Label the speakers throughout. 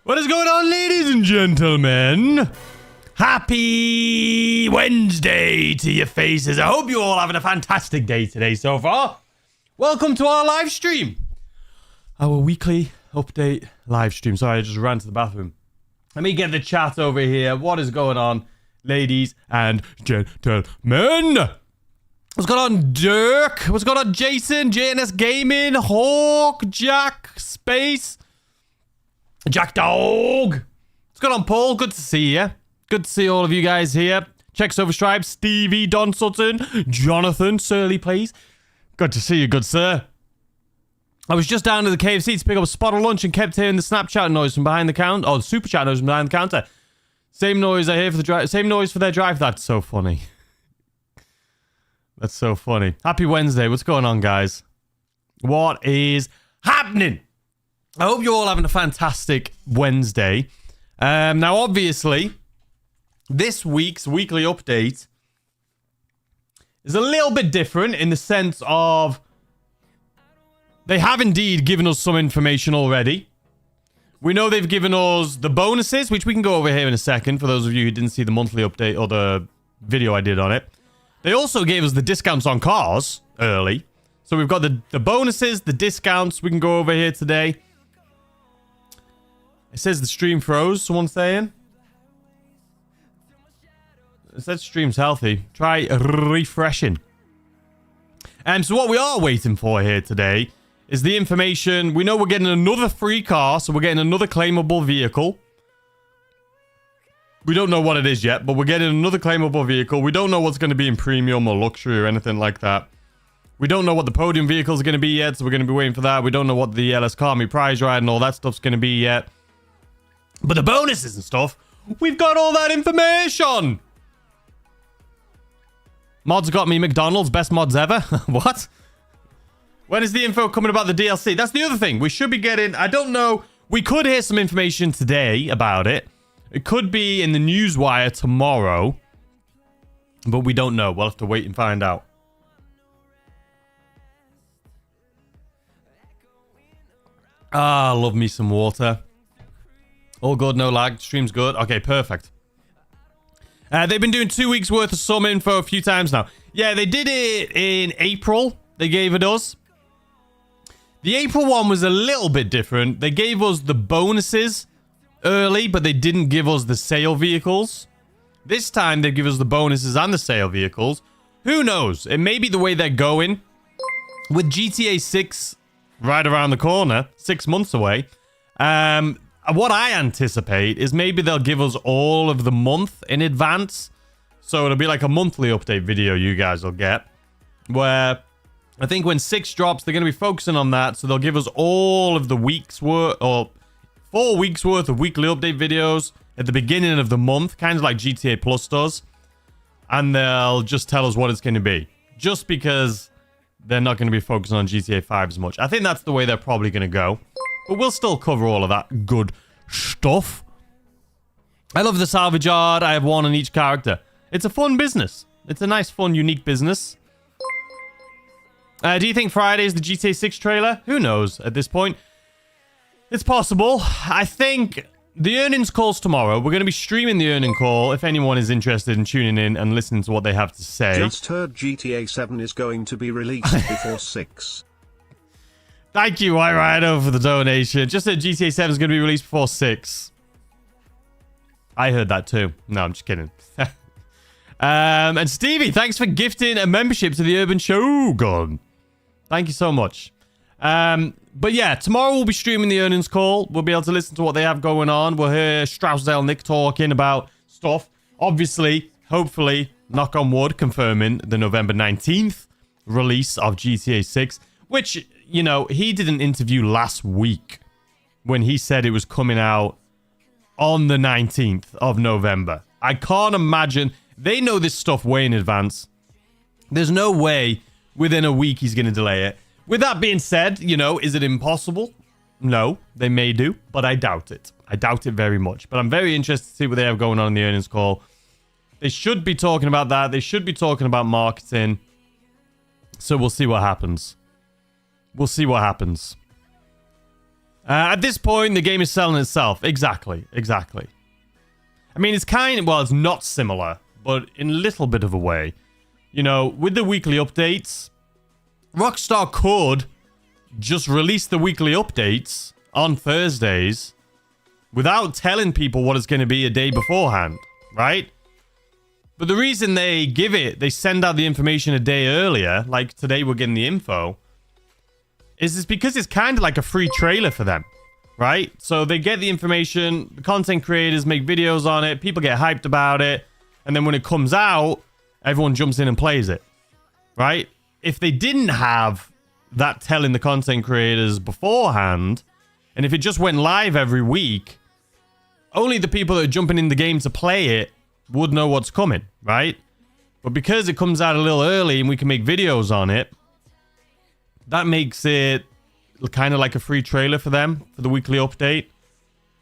Speaker 1: What is going on, ladies and gentlemen? Happy Wednesday to your faces. I hope you're all having a fantastic day today so far. Welcome to our live stream. Our weekly update live stream. Sorry, I just ran to the bathroom. Let me get the chat over here. What is going on, ladies and gentlemen? What's going on, Dirk? What's going on, Jason? JNS Gaming, Hawk, Jack, Space, Jack Dog. What's going on, Paul? Good to see you. Good to see all of you guys here. Checks over Stripe, Stevie, Don Sutton, Jonathan, Surly, please. Good to see you, good sir. I was just down to the KFC to pick up a spot of lunch and kept hearing the Snapchat noise from behind the counter. Oh, the Super Chat noise from behind the counter. Same noise I hear for the drive. Same noise for their drive. That's so funny. That's so funny. Happy Wednesday. What's going on, guys? What is happening? I hope you're all having a fantastic Wednesday. Now, obviously, this week's weekly update is a little bit different in the sense of they have indeed given us some information already. We know they've given us the bonuses, which we can go over here in a second for those of you who didn't see the monthly update or the video I did on it. They also gave us the discounts on cars early. So we've got the bonuses, the discounts. We can go over here today. It says the stream froze, someone's saying. It says stream's healthy. Try refreshing. So what we are waiting for here today is the information. We know we're getting another free car, so we're getting another claimable vehicle. We don't know what it is yet, but we're getting another claimable vehicle. We don't know what's going to be in premium or luxury or anything like that. We don't know what the podium vehicles are going to be yet, so we're going to be waiting for that. We don't know what the LS Carmi prize ride and all that stuff's going to be yet. But the bonuses and stuff, we've got all that information. Mods got me McDonald's, best mods ever. What? When is the info coming about the DLC? That's the other thing. We should be getting, I don't know. We could hear some information today about it. It could be in the newswire tomorrow. But we don't know. We'll have to wait and find out. Ah, love me some water. All good, no lag. Stream's good. Okay, perfect. They've been doing 2 weeks worth of some info a few times now. Yeah, they did it in April. They gave it us. The April one was a little bit different. They gave us the bonuses early, but they didn't give us the sale vehicles. This time, they give us the bonuses and the sale vehicles. Who knows? It may be the way they're going. With GTA 6 right around the corner, 6 months away, what I anticipate is maybe they'll give us all of the month in advance. So it'll be like a monthly update video you guys will get. Where I think when 6 drops, they're going to be focusing on that. So they'll give us all of the week's worth, or 4 weeks worth of weekly update videos at the beginning of the month. Kind of like GTA Plus does. And they'll just tell us what it's going to be. Just because they're not going to be focusing on GTA 5 as much. I think that's the way they're probably going to go. But we'll still cover all of that good stuff. I love the salvage yard. I have one on each character. It's a fun business. It's a nice, fun, unique business. Do you think Friday is the GTA 6 trailer? Who knows at this point? It's possible. I think the earnings call's tomorrow. We're going to be streaming the earning call if anyone is interested in tuning in and listening to what they have to say.
Speaker 2: Just heard GTA 7 is going to be released before 6.
Speaker 1: Thank you, White Rhino, for the donation. Just that GTA 7 is going to be released before 6. I heard that too. No, I'm just kidding. And Stevie, thanks for gifting a membership to the Urban Shogun. Thank you so much. But yeah, tomorrow we'll be streaming the earnings call. We'll be able to listen to what they have going on. We'll hear Straussdale Nick talking about stuff. Obviously, hopefully, knock on wood, confirming the November 19th release of GTA 6. Which, you know, he did an interview last week when he said it was coming out on the 19th of November. I can't imagine. They know this stuff way in advance. There's no way within a week he's going to delay it. With that being said, you know, is it impossible? No, they may do, but I doubt it. I doubt it very much. But I'm very interested to see what they have going on in the earnings call. They should be talking about that. They should be talking about marketing. So we'll see what happens. We'll see what happens. At this point, the game is selling itself. Exactly. I mean, it's it's not similar, but in a little bit of a way. You know, with the weekly updates, Rockstar could just release the weekly updates on Thursdays without telling people what it's going to be a day beforehand, right? But the reason they send out the information a day earlier, like today we're getting the info, is because it's kind of like a free trailer for them, right? So they get the information, the content creators make videos on it, people get hyped about it, and then when it comes out, everyone jumps in and plays it, right? If they didn't have that telling the content creators beforehand, and if it just went live every week, only the people that are jumping in the game to play it would know what's coming, right? But because it comes out a little early and we can make videos on it, that makes it kind of like a free trailer for them for the weekly update.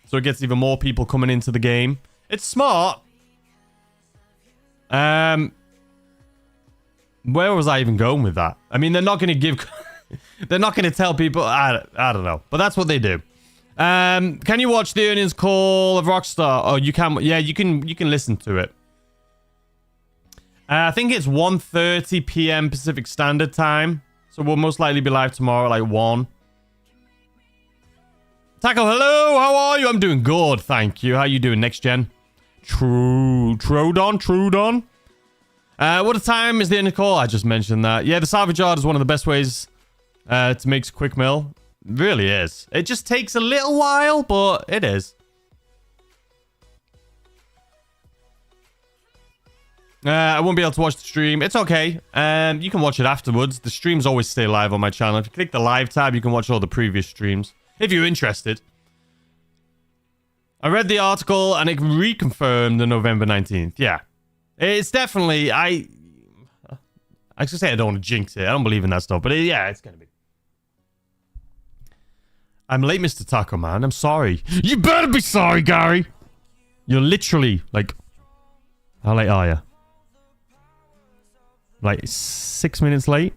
Speaker 1: So it gets even more people coming into the game. It's smart. Where was I even going with that? I mean, they're not going to give... they're not going to tell people... I don't know. But that's what they do. Can you watch the earnings call of Rockstar? Oh, you can. Yeah, you can listen to it. I think it's 1:30 p.m. Pacific Standard Time. So we'll most likely be live tomorrow at like 1. Taco, hello. How are you? I'm doing good, thank you. How you doing, Next Gen? Trudon. What time is the end of the call? I just mentioned that. Yeah, the salvage yard is one of the best ways to make a quick meal. It really is. It just takes a little while, but it is. I won't be able to watch the stream. It's okay. You can watch it afterwards. The streams always stay live on my channel. If you click the live tab, you can watch all the previous streams. If you're interested. I read the article and it reconfirmed the November 19th. Yeah. It's definitely... I should say I don't want to jinx it. I don't believe in that stuff. But yeah, it's going to be. I'm late, Mr. Taco Man. I'm sorry. You better be sorry, Gary. You're literally, like... How late are you? Like 6 minutes late?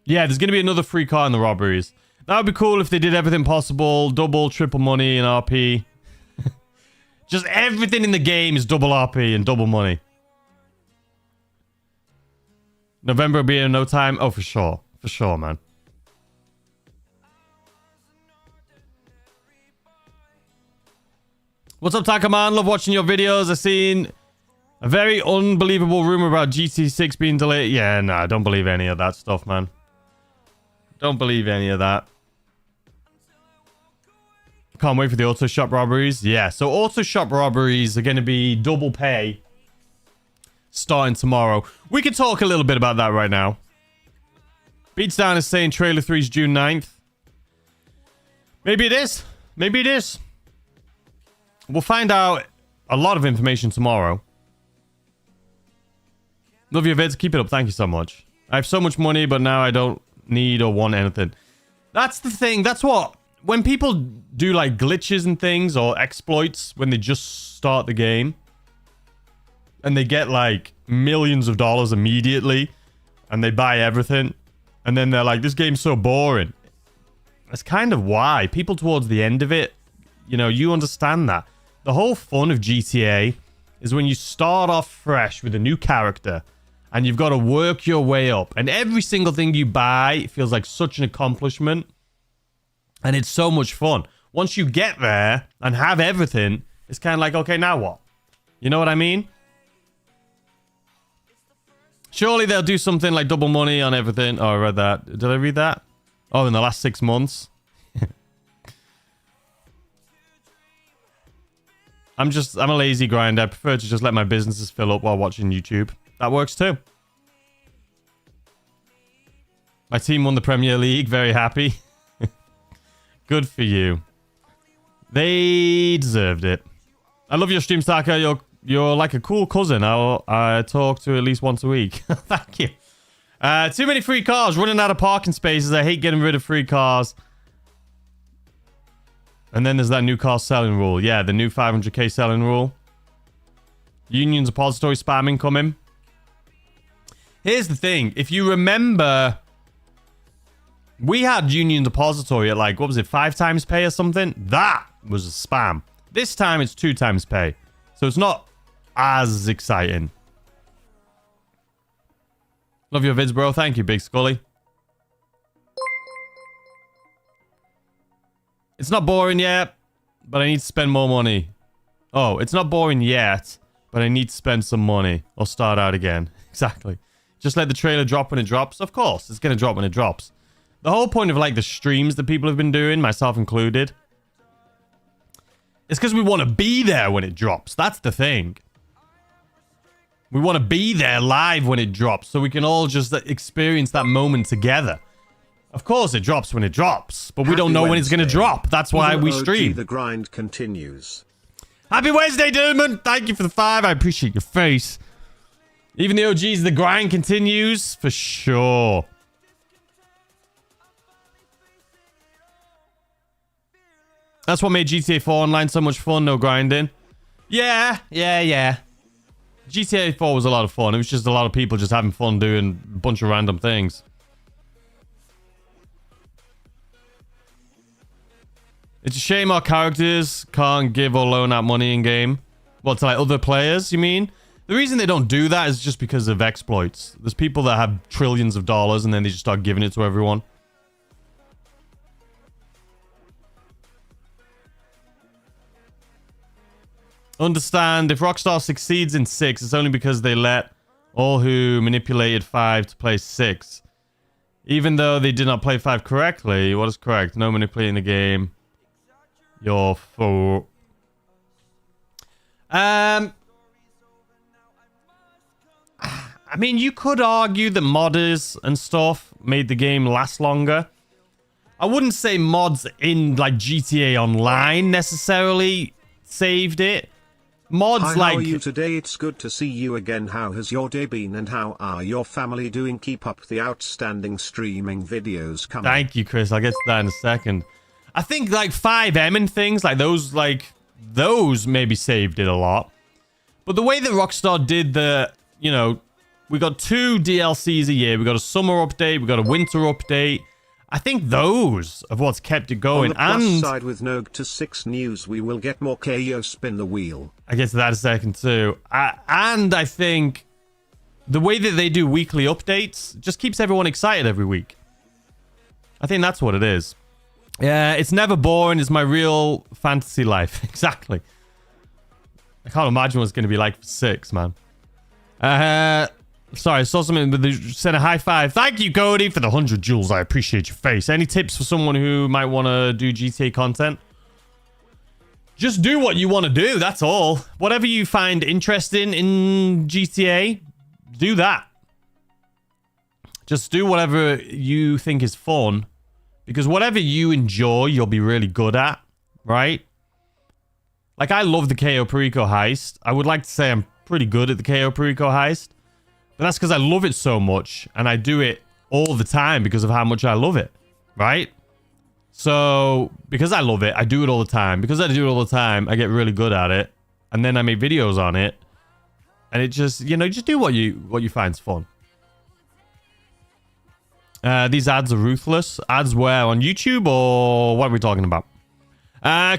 Speaker 1: Yeah, there's going to be another free car in the robberies. That would be cool if they did everything possible. Double, triple money and RP. Just everything in the game is double RP and double money. November will be in no time. Oh, for sure. For sure, man. What's up, Taco Man? Love watching your videos. I've seen a very unbelievable rumor about GT6 being delayed. Yeah, nah, don't believe any of that stuff, man. Don't believe any of that. Can't wait for the Autoshop robberies. Yeah, so Autoshop robberies are going to be double pay starting tomorrow. We can talk a little bit about that right now. Beatsdown is saying Trailer 3 is June 9th. Maybe it is. Maybe it is. We'll find out a lot of information tomorrow. Love your vids. Keep it up. Thank you so much. I have so much money, but now I don't need or want anything. That's the thing. That's what... When people do like glitches and things or exploits when they just start the game and they get like millions of dollars immediately and they buy everything and then they're like, this game's so boring. That's kind of why. People towards the end of it, you know, you understand that. The whole fun of GTA is when you start off fresh with a new character and you've got to work your way up. And every single thing you buy feels like such an accomplishment. And it's so much fun. Once you get there and have everything, it's kind of like, okay, now what? You know what I mean? Surely they'll do something like double money on everything. Oh, I read that. Did I read that? Oh, in the last 6 months. I'm a lazy grinder. I prefer to just let my businesses fill up while watching YouTube. That works too. My team won the Premier League. Very happy. Good for you. They deserved it. I love your stream, Taka. You're like a cool cousin. I talk to at least once a week. Thank you. Too many free cars. Running out of parking spaces. I hate getting rid of free cars. And then there's that new car selling rule. Yeah, the new 500k selling rule. Union depository spam incoming. Here's the thing. If you remember We had Union Depository at like, what was it, 5 times pay or something? That was a spam. This time it's 2 times pay. So it's not as exciting. Love your vids, bro. Thank you, Big Scully. It's not boring yet, but I need to spend more money. Oh, it's not boring yet, but I need to spend some money. Or start out again. Exactly. Just let the trailer drop when it drops. Of course, it's going to drop when it drops. The whole point of like the streams that people have been doing, myself included, is because we want to be there when it drops. That's the thing. We want to be there live when it drops so we can all just experience that moment together. Of course, it drops when it drops, but we don't know when it's going to drop. That's why we stream.
Speaker 2: The grind continues.
Speaker 1: Happy Wednesday, Dylan. Thank you for the 5. I appreciate your face. Even the OGs, the grind continues for sure. That's what made GTA 4 Online so much fun, no grinding. Yeah. GTA 4 was a lot of fun. It was just a lot of people just having fun doing a bunch of random things. It's a shame our characters can't give or loan out money in game. Well, to like other players, you mean? The reason they don't do that is just because of exploits. There's people that have trillions of dollars and then they just start giving it to everyone. Understand, if Rockstar succeeds in 6, it's only because they let all who manipulated 5 to play 6. Even though they did not play 5 correctly. What is correct? No manipulating the game. You're full. I mean, you could argue that modders and stuff made the game last longer. I wouldn't say mods in like GTA Online necessarily saved it. Mods
Speaker 2: Hi,
Speaker 1: like...
Speaker 2: how are you today? It's good to see you again. How has your day been and how are your family doing? Keep up the outstanding streaming videos coming.
Speaker 1: Thank you, Chris. I'll get to that in a second. I think like 5M and things like those maybe saved it a lot. But the way that Rockstar did the, you know, we got 2 DLCs a year. We got a summer update. We got a winter update. I think those are what's kept it going.
Speaker 2: On the plus
Speaker 1: and
Speaker 2: side with Nogue to 6 news, we will get more KO spin the wheel.
Speaker 1: I get to that in a second too. And I think the way that they do weekly updates just keeps everyone excited every week. I think that's what it is. Yeah, it's never boring. It's my real fantasy life. Exactly. I can't imagine what it's going to be like for 6, man. Sorry, I saw something with the sent a high 5. Thank you, Cody, for the 100 jewels. I appreciate your face. Any tips for someone who might want to do GTA content? Just do what you want to do. That's all. Whatever you find interesting in GTA, do that. Just do whatever you think is fun. Because whatever you enjoy, you'll be really good at, right? Like, I love the KO Perico heist. I would like to say I'm pretty good at the KO Perico heist. But that's because I love it so much. And I do it all the time because of how much I love it, right? So, because I love it, I do it all the time. Because I do it all the time, I get really good at it. And then I make videos on it. And it just, you know, just do what you find's fun. These ads are ruthless. Ads where? On YouTube or what are we talking about?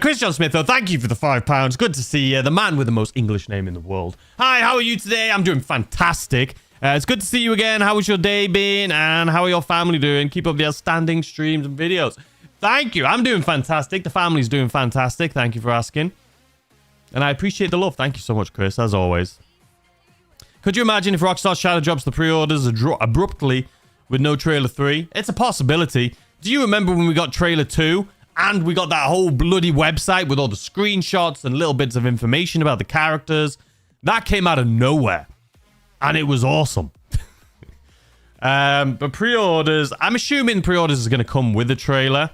Speaker 1: Chris John Smith, though, thank you for the £5. Good to see you. The man with the most English name in the world. Hi, how are you today? I'm doing fantastic. It's good to see you again. How was your day been? And how are your family doing? Keep up the outstanding streams and videos. Thank you. I'm doing fantastic. The family's doing fantastic. Thank you for asking. And I appreciate the love. Thank you so much, Chris, as always. Could you imagine if Rockstar Shadow drops the pre-orders abruptly with no trailer 3? It's a possibility. Do you remember when we got trailer 2? And we got that whole bloody website with all the screenshots and little bits of information about the characters. That came out of nowhere. And it was awesome. But pre-orders, I'm assuming pre-orders is going to come with a trailer.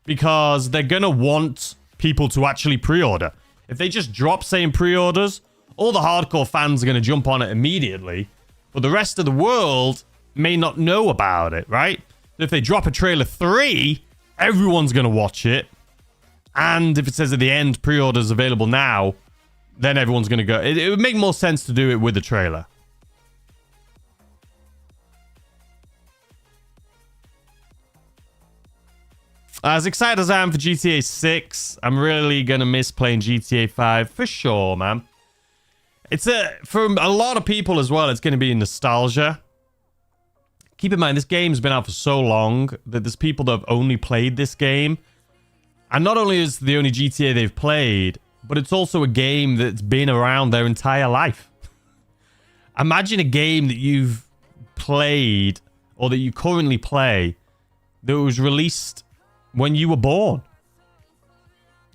Speaker 1: Because they're going to want people to actually pre-order. If they just drop saying pre-orders, all the hardcore fans are going to jump on it immediately. But the rest of the world may not know about it, right? If they drop a trailer 3... everyone's going to watch it. And if it says at the end, pre-orders available now, then everyone's going to go. It would make more sense to do it with the trailer. As excited as I am for GTA 6, I'm really going to miss playing GTA 5 for sure, man. For a lot of people as well, it's going to be nostalgia. Keep in mind, this game's been out for so long that there's people that have only played this game. And not only is it the only GTA they've played, but it's also a game that's been around their entire life. Imagine a game that you've played, or that you currently play, that was released when you were born.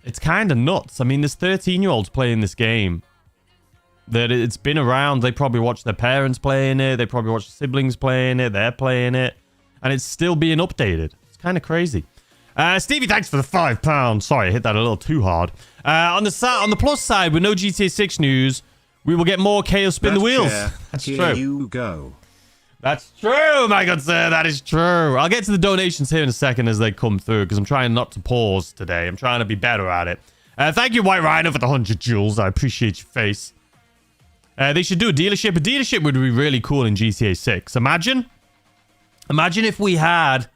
Speaker 1: It's kind of nuts. I mean, there's 13-year-olds playing this game. That it's been around. They probably watched their parents playing it. They probably watched siblings playing it. They're playing it. And it's still being updated. It's kind of crazy. Stevie, thanks for the £5. Sorry, I hit that a little too hard. On the plus side, with no GTA 6 news, we will get more Chaos Spin the Wheels. That's
Speaker 2: Here
Speaker 1: true.
Speaker 2: You go.
Speaker 1: That's true, my good sir. That is true. I'll get to the donations here in a second as they come through, because I'm trying not to pause today. I'm trying to be better at it. Thank you, White Rhino, for the 100 jewels. I appreciate your face. They should do a dealership. A dealership would be really cool in GTA 6. Imagine if we had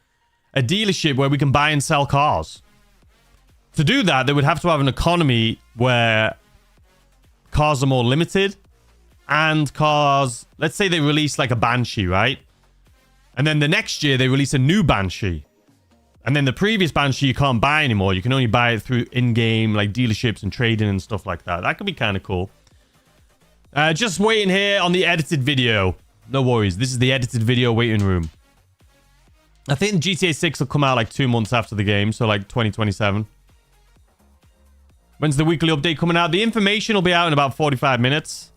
Speaker 1: a dealership where we can buy and sell cars. To do that, they would have to have an economy where cars are more limited. And cars, let's say they release like a Banshee, right? And then the next year they release a new Banshee. And then the previous Banshee you can't buy anymore. You can only buy it through in-game like dealerships and trading and stuff like that. That could be kind of cool. Just waiting here on the edited video. No worries. This is the edited video waiting room. I think GTA 6 will come out like 2 months after the game. So like 2027. When's the weekly update coming out? The information will be out in about 45 minutes.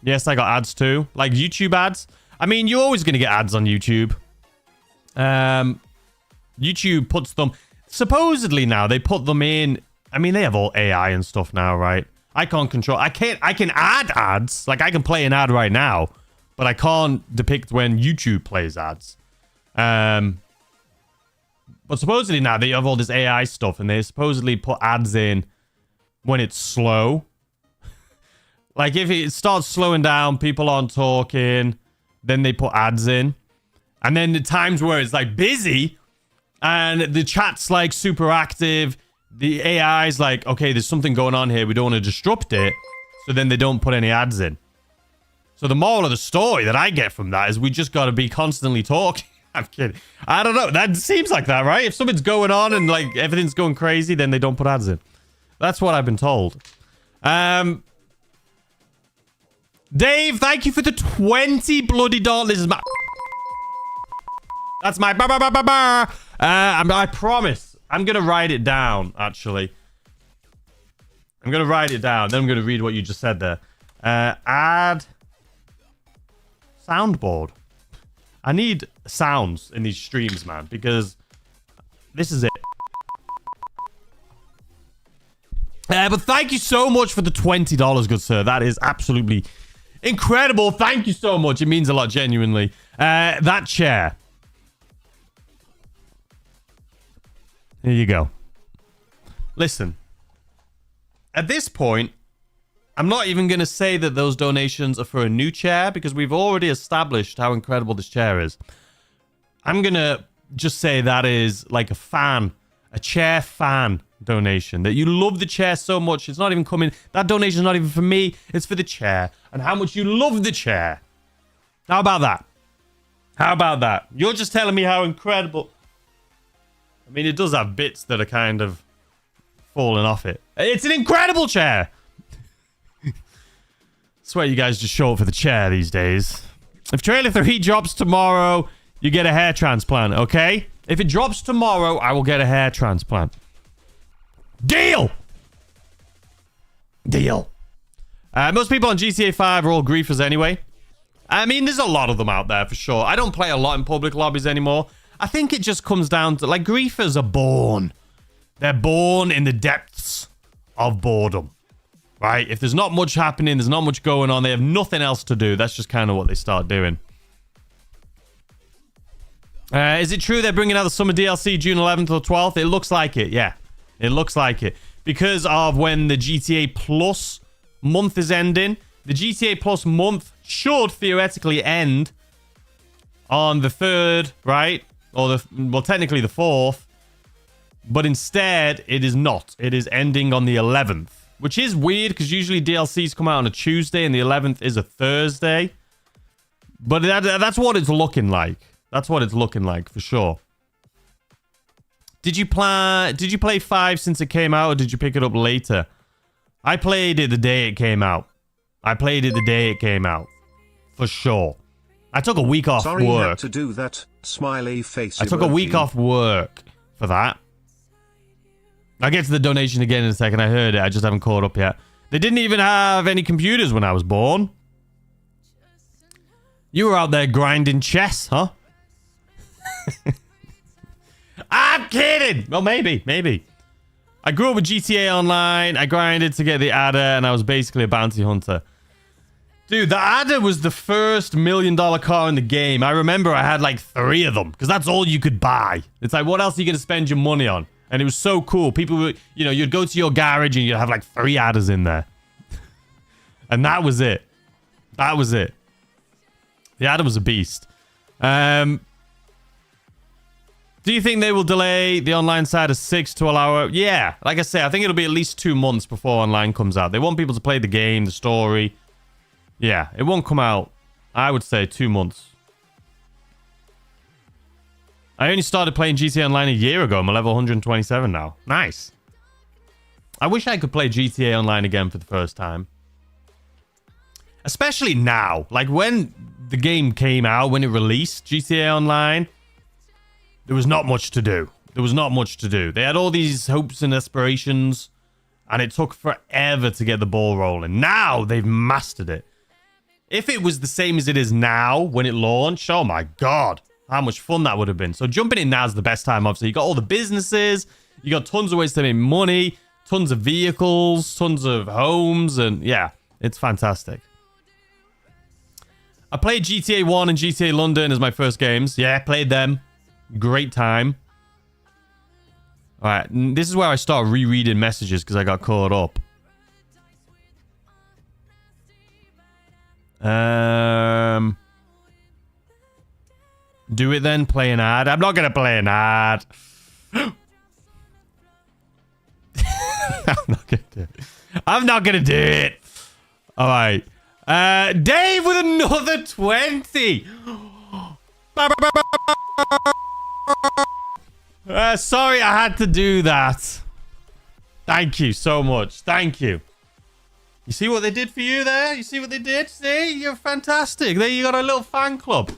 Speaker 1: Yes, I got ads too. Like YouTube ads. I mean, you're always going to get ads on YouTube. YouTube puts them... Supposedly now, they put them in... I mean, they have all AI and stuff now, right? I can't control... I can add ads. Like, I can play an ad right now. But I can't depict when YouTube plays ads. But supposedly now, they have all this AI stuff. And they supposedly put ads in when it's slow. Like, if it starts slowing down, people aren't talking, then they put ads in. And then the times where it's, like, busy, and the chat's, like, super active, the AI's like, okay, there's something going on here, we don't want to disrupt it, so then they don't put any ads in. So the moral of the story that I get from that is we just got to be constantly talking. I'm kidding. I don't know. That seems like that, right? If something's going on and, like, everything's going crazy, then they don't put ads in. That's what I've been told. Dave, thank you for the 20 bloody dollars. This is my... That's my... I promise. I'm going to write it down, actually. I'm going to write it down. Then I'm going to read what you just said there. Add... soundboard. I need sounds in these streams, man, because this is it. But thank you so much for the $20, good sir. That is absolutely... incredible. Thank you so much. It means a lot, genuinely. That chair. Here you go. Listen. At this point, I'm not even going to say that those donations are for a new chair because we've already established how incredible this chair is. I'm going to just say that is like a chair fan donation. That you love the chair so much, it's not even coming. That donation is not even for me, it's for the chair. And how much you love the chair. How about that? How about that? You're just telling me how incredible... I mean, it does have bits that are kind of falling off it. It's an incredible chair! I swear you guys just show up for the chair these days. If Trailer 3 drops tomorrow, you get a hair transplant, okay? If it drops tomorrow, I will get a hair transplant. Deal! Deal. Most people on GTA 5 are all griefers anyway. I mean, there's a lot of them out there for sure. I don't play a lot in public lobbies anymore. I think it just comes down to, like, griefers are born. They're born in the depths of boredom. Right? If there's not much happening, there's not much going on, they have nothing else to do. That's just kind of what they start doing. Is it true they're bringing out the summer DLC June 11th or 12th? It looks like it, yeah. It looks like it. Because of when the GTA Plus month is ending. The GTA Plus month should theoretically end on the 3rd, right? Or well, technically the 4th. But instead, it is not. It is ending on the 11th. Which is weird, because usually DLCs come out on a Tuesday, and the 11th is a Thursday. But that's what it's looking like. That's what it's looking like, for sure. Did you play 5 since it came out, or did you pick it up later? I played it the day it came out. For sure. I took a week off
Speaker 2: Sorry you
Speaker 1: work.
Speaker 2: had to do that. Smiley face.
Speaker 1: I took a week off work for that. I'll get to the donation again in a second. I heard it. I just haven't caught up yet. They didn't even have any computers when I was born. You were out there grinding chess, huh? I'm kidding. Well, maybe. I grew up with GTA Online. I grinded to get the adder, and I was basically a bounty hunter. Dude, the adder was the first $1 million car in the game. I remember I had like 3 of them, because that's all you could buy. It's like, what else are you going to spend your money on? And it was so cool. People would, you'd go to your garage and you'd have like 3 adders in there. And that was it. The adder was a beast. Do you think they will delay the online side of 6 to allow it? Yeah. Like I say, I think it'll be at least 2 months before online comes out. They want people to play the game, the story. Yeah, it won't come out, I would say, 2 months. I only started playing GTA Online a year ago. I'm a level 127 now. Nice. I wish I could play GTA Online again for the first time. Especially now. Like, when the game came out, when it released, GTA Online, there was not much to do. They had all these hopes and aspirations, and it took forever to get the ball rolling. Now, they've mastered it. If it was the same as it is now when it launched, oh my god, how much fun that would have been. So jumping in now is the best time, obviously. You got all the businesses, you got tons of ways to make money, tons of vehicles, tons of homes, and yeah, it's fantastic. I played GTA 1 and GTA London as my first games. Yeah, played them. Great time. Alright, this is where I start rereading messages because I got caught up. Do it then. Play an ad. I'm not gonna play an ad. I'm not gonna do it. All right. Dave with another 20. Sorry, I had to do that. Thank you so much. Thank you. You see what they did for you there? You see what they did? See? You're fantastic. There you got a little fan club.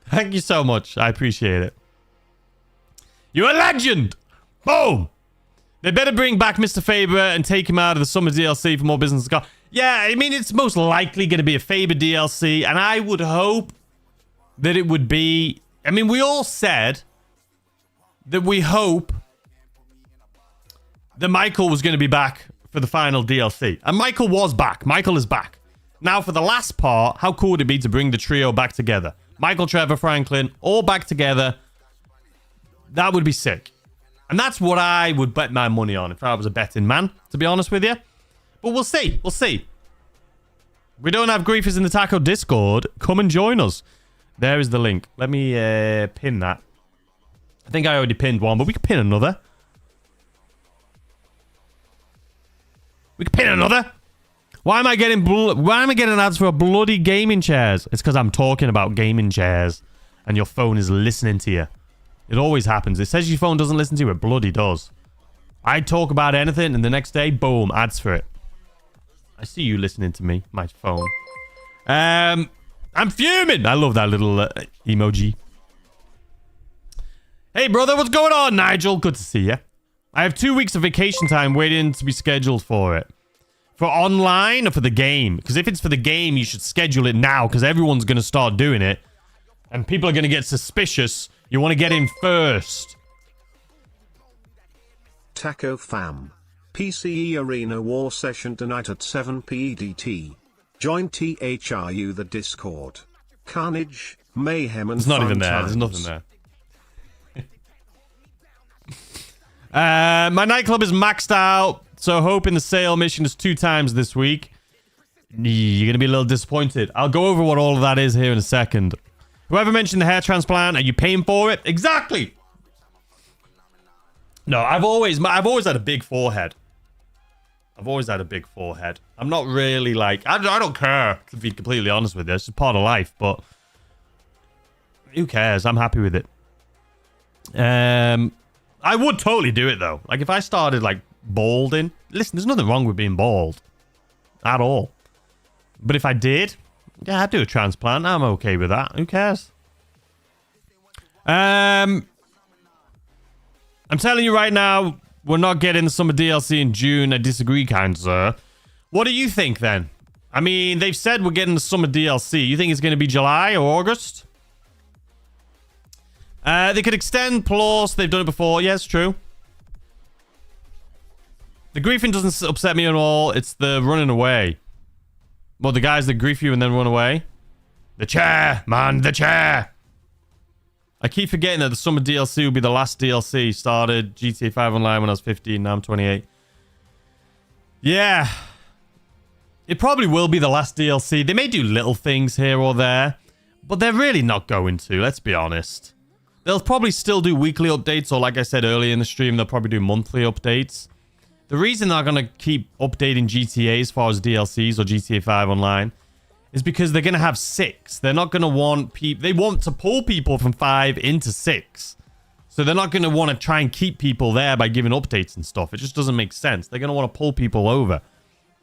Speaker 1: Thank you so much. I appreciate it. You're a legend. Boom. They better bring back Mr. Faber and take him out of the summer DLC for more business to go. Yeah, I mean, it's most likely going to be a Faber DLC, and I would hope that it would be... I mean, we all said that we hope that Michael was going to be back for the final DLC. And Michael was back. Michael is back. Now, for the last part, how cool would it be to bring the trio back together? Michael, Trevor, Franklin, all back together. That would be sick. And that's what I would bet my money on if I was a betting man, to be honest with you. But we'll see. We'll see. We don't have griefers in the Taco Discord. Come and join us. There is the link. Let me pin that. I think I already pinned one, but we can pin another. We can pin another. Why am I getting ads for bloody gaming chairs? It's because I'm talking about gaming chairs and your phone is listening to you. It always happens. It says your phone doesn't listen to you. It bloody does. I talk about anything and the next day, boom, ads for it. I see you listening to me, my phone. I'm fuming. I love that little emoji. Hey, brother, what's going on, Nigel? Good to see you. I have 2 weeks of vacation time waiting to be scheduled for it. For online or for the game? Because if it's for the game, you should schedule it now because everyone's going to start doing it. And people are going to get suspicious. You want to get in first.
Speaker 2: Taco Fam. PCE Arena War Session tonight at 7 PEDT. Join THRU the Discord. Carnage, Mayhem and
Speaker 1: It's not even there.
Speaker 2: times.
Speaker 1: There's nothing there. My nightclub is maxed out. So hoping the sale mission is 2 times this week. You're going to be a little disappointed. I'll go over what all of that is here in a second. Whoever mentioned the hair transplant, are you paying for it? Exactly. No, I've always had a big forehead. I've always had a big forehead. I'm not really like... I don't care, to be completely honest with you. It's just part of life, but... Who cares? I'm happy with it. I would totally do it, though. Like, if I started, like, balding... Listen, there's nothing wrong with being bald. At all. But if I did... Yeah, I'd do a transplant. I'm okay with that. Who cares? I'm telling you right now... We're not getting the summer DLC in June. I disagree, kind sir. What do you think, then? I mean, they've said we're getting the summer DLC. You think it's going to be July or August? They could extend Plus. They've done it before. Yes, true. The griefing doesn't upset me at all. It's the running away. Well, the guys that grief you and then run away. The chair, man. The chair. I keep forgetting that the summer DLC will be the last DLC. Started GTA 5 Online when I was 15. Now I'm 28. Yeah. It probably will be the last DLC. They may do little things here or there. But they're really not going to. Let's be honest. They'll probably still do weekly updates. Or like I said earlier in the stream, they'll probably do monthly updates. The reason they're going to keep updating GTA as far as DLCs or GTA 5 Online... is because they're going to have 6. They're not going to want people... They want to pull people from 5 into 6. So they're not going to want to try and keep people there by giving updates and stuff. It just doesn't make sense. They're going to want to pull people over.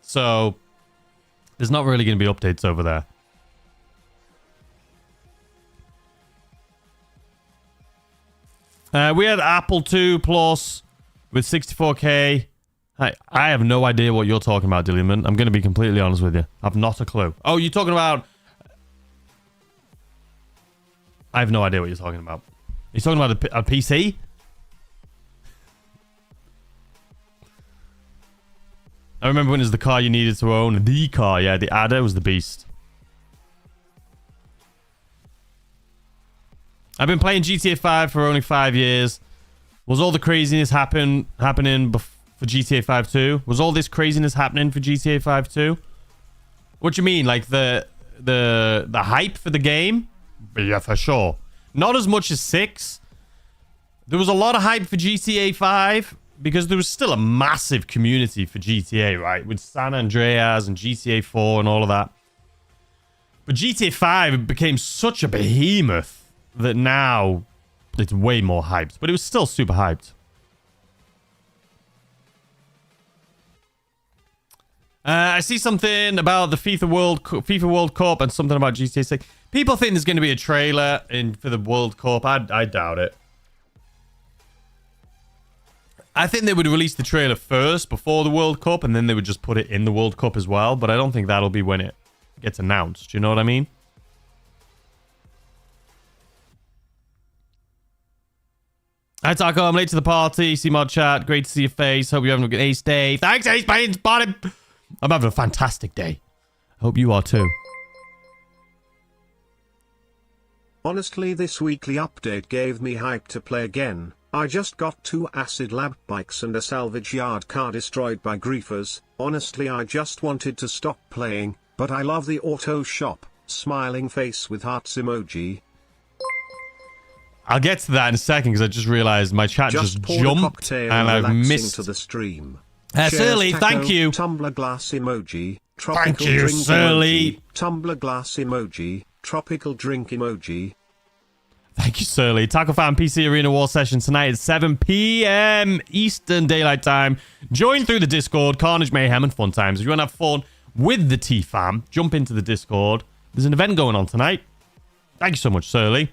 Speaker 1: So there's not really going to be updates over there. We had Apple 2 Plus with 64K. I have no idea what you're talking about, Dilliman. I'm going to be completely honest with you. I've not a clue. Oh, you're talking about... I have no idea what you're talking about. You're talking about a PC? I remember when it was the car you needed to own. The car, yeah. The Adder was the beast. I've been playing GTA 5 for only 5 years. Was all the craziness happening for GTA 5 2? Was all this craziness happening for GTA 5 2? What do you mean? Like the hype for the game? Yeah, for sure. Not as much as 6. There was a lot of hype for GTA 5 because there was still a massive community for GTA, right? With San Andreas and GTA 4 and all of that. But GTA 5 became such a behemoth that now it's way more hyped. But it was still super hyped. I see something about the FIFA World Cup and something about GTA 6. People think there's going to be a trailer for the World Cup. I doubt it. I think they would release the trailer first before the World Cup, and then they would just put it in the World Cup as well. But I don't think that'll be when it gets announced. Do you know what I mean? Hi, Taco. I'm late to the party. See my chat. Great to see your face. Hope you're having a good Ace Day. Thanks, Ace. I'm having a fantastic day. Hope you are too.
Speaker 2: Honestly, this weekly update gave me hype to play again. I just got 2 acid lab bikes and a salvage yard car destroyed by griefers. Honestly, I just wanted to stop playing, but I love the Autoshop. Smiling face with hearts emoji.
Speaker 1: I'll get to that in a second because I just realized my chat just jumped and I've missed
Speaker 2: to the stream.
Speaker 1: Surly, thank you.
Speaker 2: Tumbler glass emoji.
Speaker 1: Thank you, Surly.
Speaker 2: Tumbler glass emoji. Tropical drink emoji.
Speaker 1: Thank you, Surly. Taco Fan PC Arena War session tonight at 7 p.m. Eastern Daylight Time. Join through the Discord, Carnage, Mayhem, and Fun Times. If you want to have fun with the T-Fam, jump into the Discord. There's an event going on tonight. Thank you so much, Surly.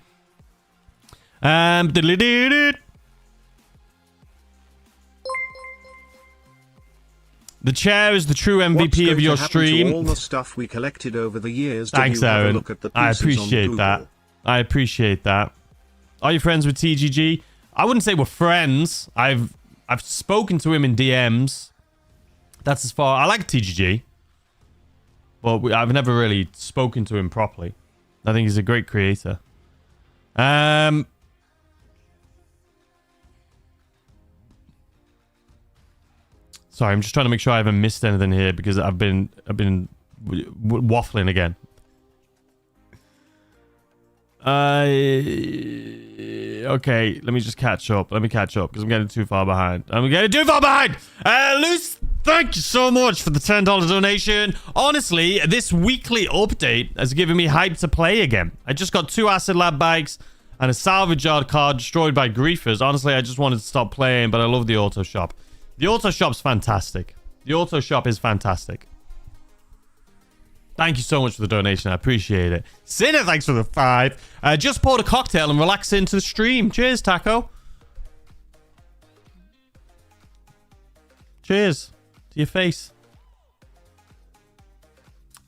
Speaker 1: The chair is the true MVP of your stream.
Speaker 2: All the stuff we collected over the years.
Speaker 1: Thanks, Aaron. I appreciate that. I appreciate that. Are you friends with TGG? I wouldn't say we're friends. I've spoken to him in DMs. That's as far. I like TGG, but I've never really spoken to him properly. I think he's a great creator. Sorry, I'm just trying to make sure I haven't missed anything here because I've been waffling again. Okay, let me just catch up. Let me catch up because I'm getting too far behind. Luce, thank you so much for the $10 donation. Honestly, this weekly update has given me hype to play again. I just got 2 Acid Lab bikes and a salvage yard car destroyed by griefers. Honestly, I just wanted to stop playing, but I love the auto shop. The auto shop's fantastic. The auto shop is fantastic. Thank you so much for the donation. I appreciate it. Sinner, thanks for the 5. Just poured a cocktail and relaxed into the stream. Cheers, Taco. Cheers to your face.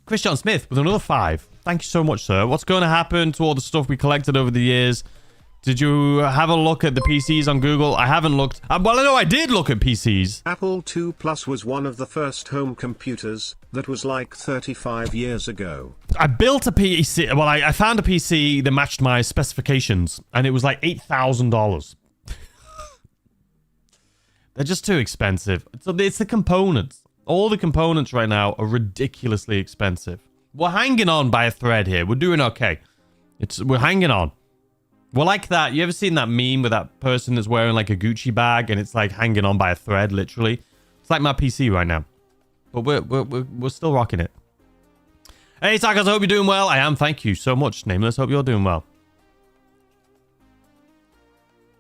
Speaker 1: Chris John Smith with another 5. Thank you so much, sir. What's going to happen to all the stuff we collected over the years? Did you have a look at the PCs on Google? I haven't looked. Well, I know I did look at PCs.
Speaker 2: Apple II Plus was one of the first home computers. That was like 35 years ago.
Speaker 1: I built a PC. Well, I found a PC that matched my specifications, and it was like $8,000. They're just too expensive. So it's the components. All the components right now are ridiculously expensive. We're hanging on by a thread here. We're doing okay. We're hanging on. We're like that. You ever seen that meme with that person that's wearing like a Gucci bag and it's like hanging on by a thread, literally? It's like my PC right now. But we're still rocking it. Hey, Tacos, I hope you're doing well. I am. Thank you so much, Nameless. Hope you're doing well.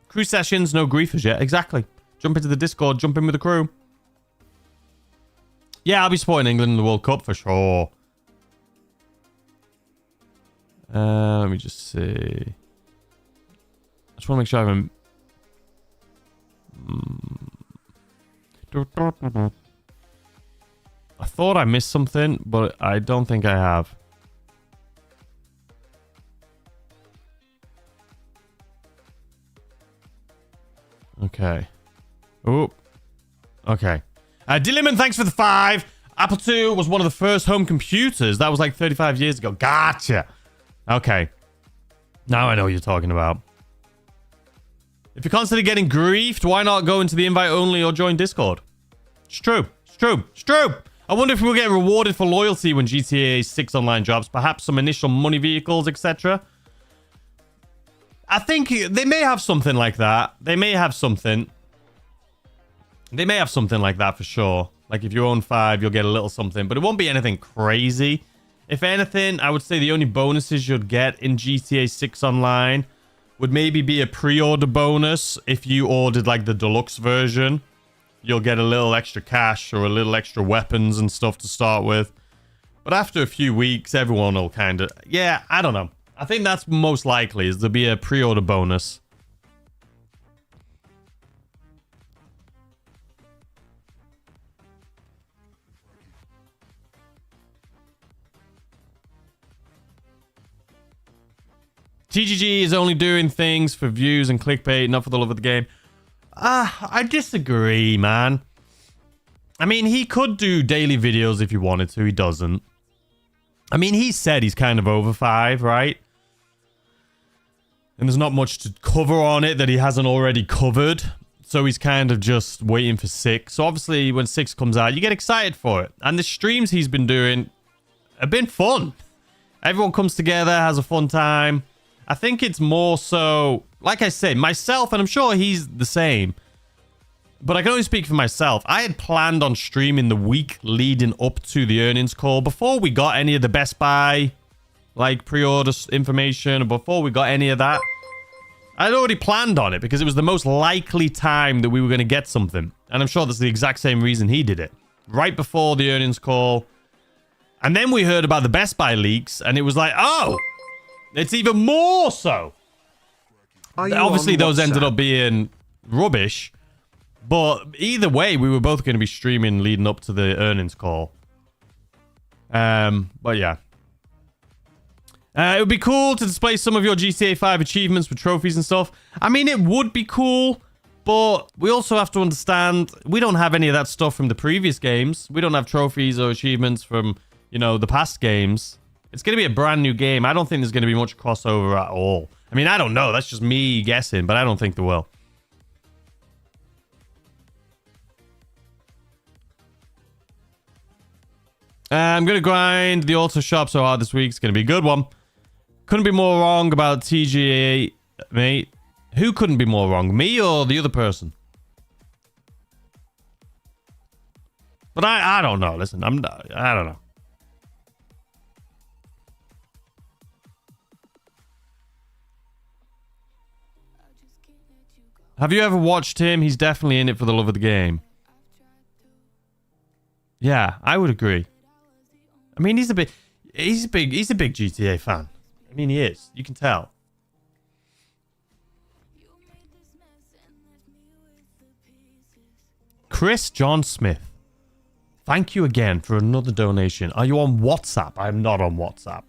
Speaker 1: Crew sessions, no griefers yet. Exactly. Jump into the Discord. Jump in with the crew. Yeah, I'll be supporting England in the World Cup for sure. Let me just see. I just want to make sure I haven't... I thought I missed something, but I don't think I have. Okay. Oh. Okay. Dilliman, thanks for the 5. Apple II was one of the first home computers. That was like 35 years ago. Gotcha. Okay. Now I know what you're talking about. If you're constantly getting griefed, why not go into the invite only or join Discord? It's true. It's true. It's true. I wonder if we'll get rewarded for loyalty when GTA 6 online drops. Perhaps some initial money vehicles, etc. I think they may have something like that. They may have something. They may have something like that for sure. Like if you own 5, you'll get a little something. But it won't be anything crazy. If anything, I would say the only bonuses you'd get in GTA 6 online would maybe be a pre-order bonus. If you ordered like the deluxe version, you'll get a little extra cash or a little extra weapons and stuff to start with. But after a few weeks, everyone will kind of... Yeah, I don't know. I think that's most likely, is there'll be a pre-order bonus. TGG is only doing things for views and clickbait, not for the love of the game. I disagree, man. I mean, he could do daily videos if he wanted to. He doesn't. I mean, he said he's kind of over 5, right? And there's not much to cover on it that he hasn't already covered. So he's kind of just waiting for 6. So obviously, when 6 comes out, you get excited for it. And the streams he's been doing have been fun. Everyone comes together, has a fun time. I think it's more so, like I said, myself, and I'm sure he's the same. But I can only speak for myself. I had planned on streaming the week leading up to the earnings call before we got any of the Best Buy, like, pre-order information, or before we got any of that. I'd already planned on it because it was the most likely time that we were going to get something. And I'm sure that's the exact same reason he did it. Right before the earnings call. And then we heard about the Best Buy leaks, and it was like, oh, it's even more so. Obviously, those ended up being rubbish. But either way, we were both going to be streaming leading up to the earnings call. But yeah. It would be cool to display some of your GTA 5 achievements with trophies and stuff. I mean, it would be cool. But we also have to understand, we don't have any of that stuff from the previous games. We don't have trophies or achievements from, you know, the past games. It's going to be a brand new game. I don't think there's going to be much crossover at all. I mean, I don't know. That's just me guessing, but I don't think there will. I'm going to grind the auto shop so hard this week. It's going to be a good one. Couldn't be more wrong about TGA, mate. Who couldn't be more wrong? Me or the other person? But I don't know. Listen, I don't know. Have you ever watched him? He's definitely in it for the love of the game. Yeah, I would agree. I mean, he's a big GTA fan. I mean, he is. You can tell. Chris John Smith. Thank you again for another donation. Are you on WhatsApp? I'm not on WhatsApp.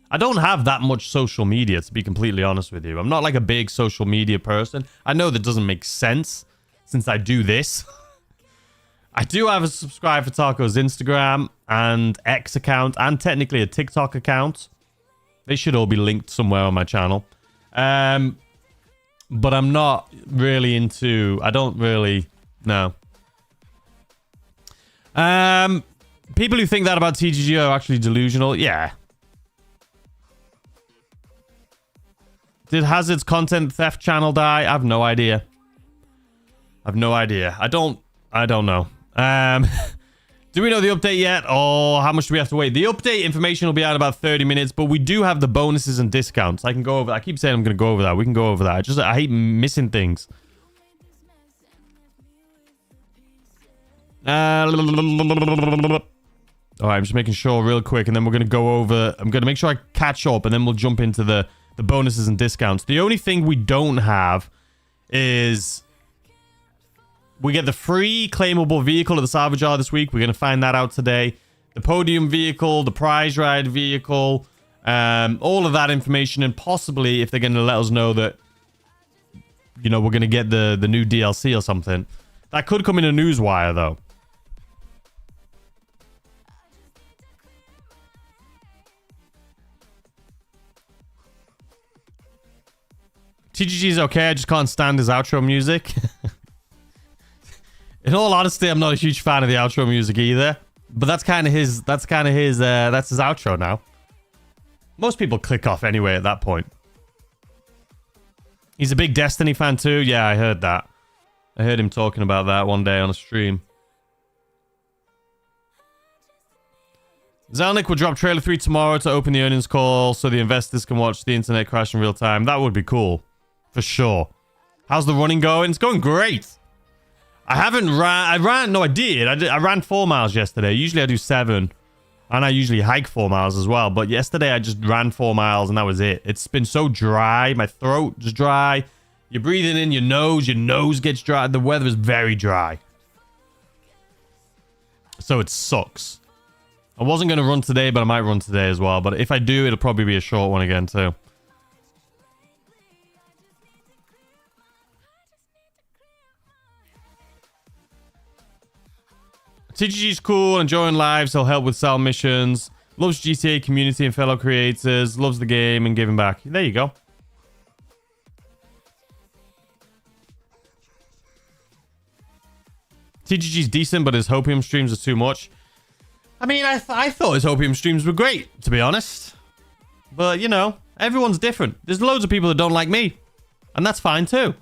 Speaker 1: I don't have that much social media, to be completely honest with you. I'm not like a big social media person. I know that doesn't make sense since I do this. I do have a Subscribe for Tacos Instagram and X account and technically a TikTok account. They should all be linked somewhere on my channel. But I'm not really into... I don't really... No. People who think that about TGG are actually delusional. Yeah. Did Hazard's content theft channel die? I have no idea. I have no idea. I don't know. Do we know the update yet? Or how much do we have to wait? The update information will be out in about 30 minutes, but we do have the bonuses and discounts. I can go over. I keep saying I'm going to go over that. We can go over that. I hate missing things. All right, I'm just making sure real quick, and then we're going to go over... I'm going to make sure I catch up, and then we'll jump into the bonuses and discounts. The only thing we don't have is... We get the free claimable vehicle at the salvage yard this week. We're going to find that out today. The podium vehicle, the prize ride vehicle, all of that information, and possibly if they're going to let us know that, you know, we're going to get the new DLC or something. That could come in a newswire, though. TGG's okay, I just can't stand his outro music. In all honesty, I'm not a huge fan of the outro music either. But that's kind of his, that's his outro now. Most people click off anyway at that point. He's a big Destiny fan too. Yeah, I heard that. I heard him talking about that one day on a stream. Zelnick will drop trailer 3 tomorrow to open the earnings call so the investors can watch the internet crash in real time. That would be cool. For sure. How's the running going? It's going great. I ran 4 miles yesterday. Usually I do 7. And I usually hike 4 miles as well. But yesterday I just ran 4 miles and that was it. It's been so dry. My throat is dry. You're breathing in your nose gets dry. The weather is very dry. So it sucks. I wasn't going to run today, but I might run today as well. But if I do, it'll probably be a short one again too. TGG's cool, enjoying lives, he'll help with sell missions, loves GTA community and fellow creators, loves the game and giving back. There you go. TGG's decent, but his Hopium streams are too much. I mean, I thought his Hopium streams were great, to be honest. But, you know, everyone's different. There's loads of people that don't like me. And that's fine too.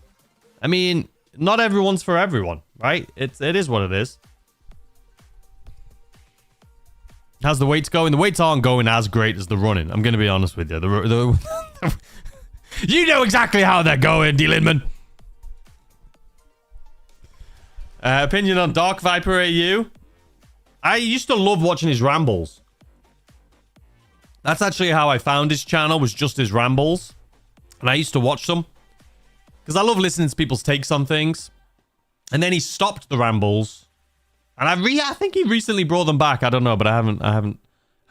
Speaker 1: I mean, not everyone's for everyone, right? It is what it is. How's the weights going? The weights aren't going as great as the running. I'm going to be honest with you. You know exactly how they're going, D. Lindman. Opinion on Dark Viper AU? I used to love watching his rambles. That's actually how I found his channel, was just his rambles. And I used to watch them. Because I love listening to people's takes on things. And then he stopped the rambles. And I think he recently brought them back. I don't know, but I haven't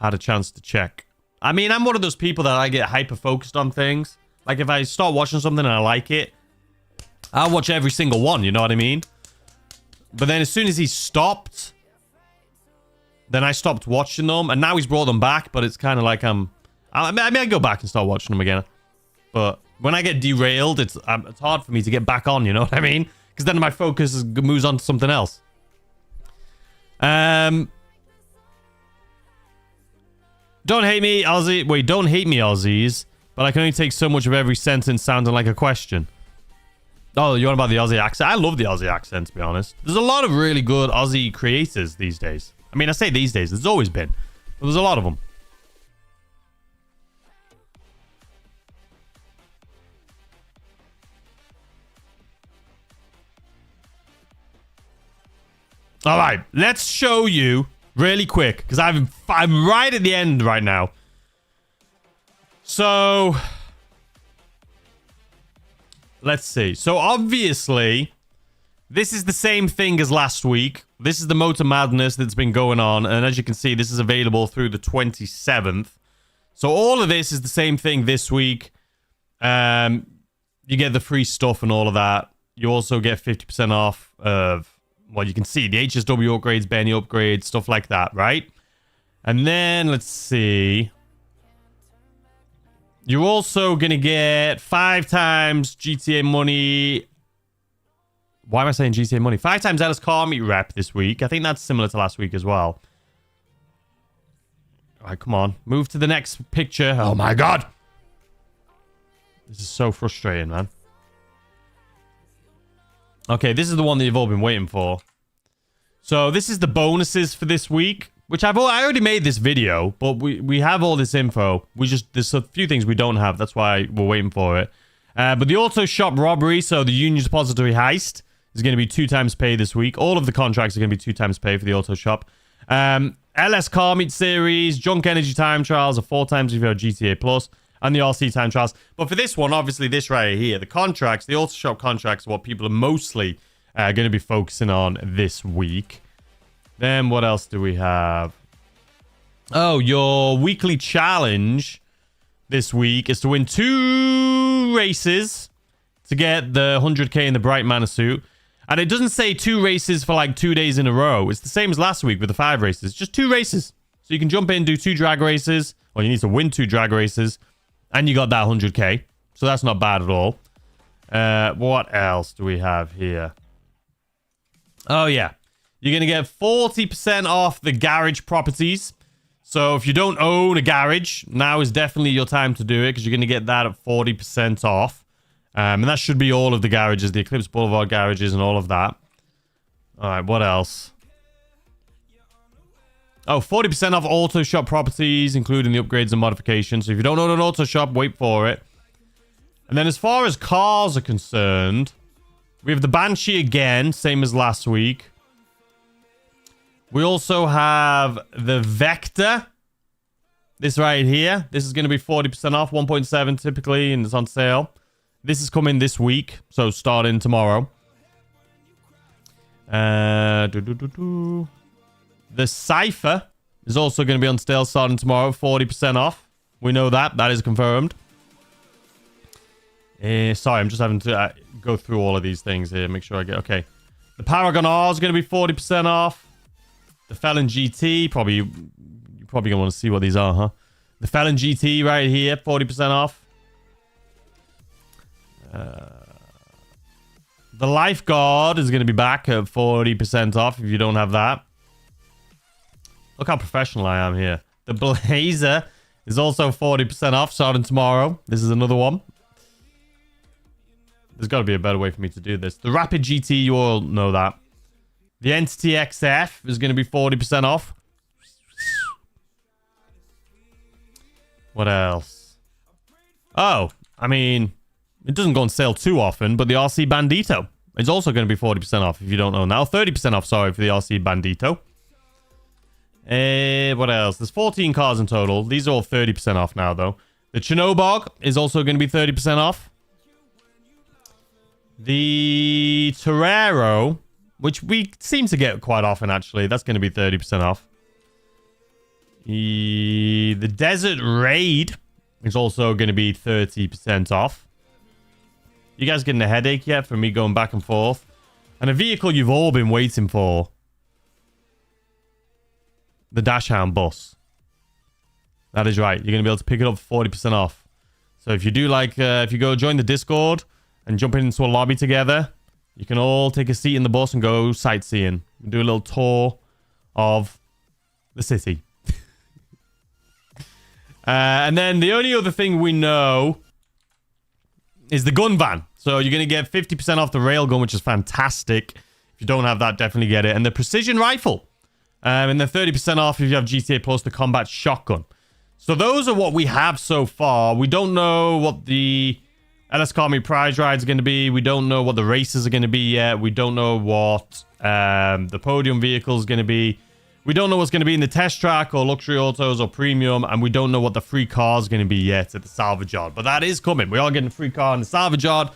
Speaker 1: had a chance to check. I mean, I'm one of those people that I get hyper focused on things. Like if I start watching something and I like it, I'll watch every single one, you know what I mean? But then as soon as he stopped, then I stopped watching them, and now he's brought them back, but it's kind of like I go back and start watching them again. But when I get derailed, it's hard for me to get back on, you know what I mean? Because then my focus moves on to something else. Don't hate me, Aussie. Wait, don't hate me, Aussies. but I can only take so much of every sentence sounding like a question. Oh, you're on about the Aussie accent? I love the Aussie accent, to be honest. There's a lot of really good Aussie creators these days. I mean, I say these days. There's always been. But there's a lot of them. All right, let's show you really quick, because I'm right at the end right now. So, let's see. So, obviously, this is the same thing as last week. This is the Motor Madness that's been going on. And as you can see, this is available through the 27th. So, all of this is the same thing this week. You get the free stuff and all of that. You also get 50% off of, well, you can see the HSW upgrades, Benny upgrades, stuff like that, right? And then, let's see. You're also going to get 5 times GTA money. Why am I saying GTA money? 5 times Ellis Car Meet rep this week. I think that's similar to last week as well. All right, come on. Move to the next picture. Oh, my God. This is so frustrating, man. Okay, this is the one that you've all been waiting for. So this is the bonuses for this week, which I already made this video, but we have all this info. There's a few things we don't have. That's why we're waiting for it. But the Autoshop robbery, so the Union Depository heist, is going to be 2 times pay this week. All of the contracts are going to be 2 times pay for the Autoshop. LS Car Meet series, Junk Energy time trials are 4 times if you're GTA Plus. And the RC time trials. But for this one, obviously, this right here, the contracts, the Autoshop contracts are what people are mostly going to be focusing on this week. Then what else do we have? Oh, your weekly challenge this week is to win 2 races to get the 100k in the Bright Mana suit. And it doesn't say 2 races for like 2 days in a row. It's the same as last week with the 5 races. Just 2 races. So you can jump in, do 2 drag races. Or you need to win 2 drag races. And you got that 100k. So that's not bad at all. What else do we have here? Oh, yeah. You're going to get 40% off the garage properties. So if you don't own a garage, now is definitely your time to do it. Because you're going to get that at 40% off. And that should be all of the garages. The Eclipse Boulevard garages and all of that. All right, what else? Oh, 40% off Autoshop properties, including the upgrades and modifications. So if you don't own an Autoshop, wait for it. And then as far as cars are concerned, we have the Banshee again, same as last week. We also have the Vector. This right here. This is going to be 40% off, 1.7 typically, and it's on sale. This is coming this week, so starting tomorrow. The Cypher is also going to be on sale starting tomorrow, 40% off. We know that. That is confirmed. Sorry, I'm just having to go through all of these things here. Make sure I get... Okay. The Paragon R is going to be 40% off. The Felon GT, you're probably going to want to see what these are, huh? The Felon GT right here, 40% off. The Lifeguard is going to be back at 40% off if you don't have that. Look how professional I am here. The Blazer is also 40% off starting tomorrow. This is another one. There's got to be a better way for me to do this. The Rapid GT, you all know that. The Entity XF is going to be 40% off. What else? Oh, I mean, it doesn't go on sale too often, but the RC Bandito is also going to be 40% off if you don't know now. 30% off, sorry, for the RC Bandito. What else? There's 14 cars in total. These are all 30% off now, though. The Chinobog is also going to be 30% off. The Torero, which we seem to get quite often, actually. That's going to be 30% off. The Desert Raid is also going to be 30% off. You guys getting a headache yet from me going back and forth? And a vehicle you've all been waiting for. The Dashhound bus. That is right. You're going to be able to pick it up for 40% off. So if you do like, if you go join the Discord and jump into a lobby together, you can all take a seat in the bus and go sightseeing. Do a little tour of the city. And then the only other thing we know is the gun van. So you're going to get 50% off the railgun, which is fantastic. If you don't have that, definitely get it. And the precision rifle. And then 30% off if you have GTA Plus, the combat shotgun. So those are what we have so far. We don't know what the LS Army prize rides are going to be. We don't know what the races are going to be yet. We don't know what the podium vehicle is going to be. We don't know what's going to be in the test track or luxury autos or premium. And we don't know what the free car is going to be yet at the salvage yard. But that is coming. We are getting a free car in the salvage yard.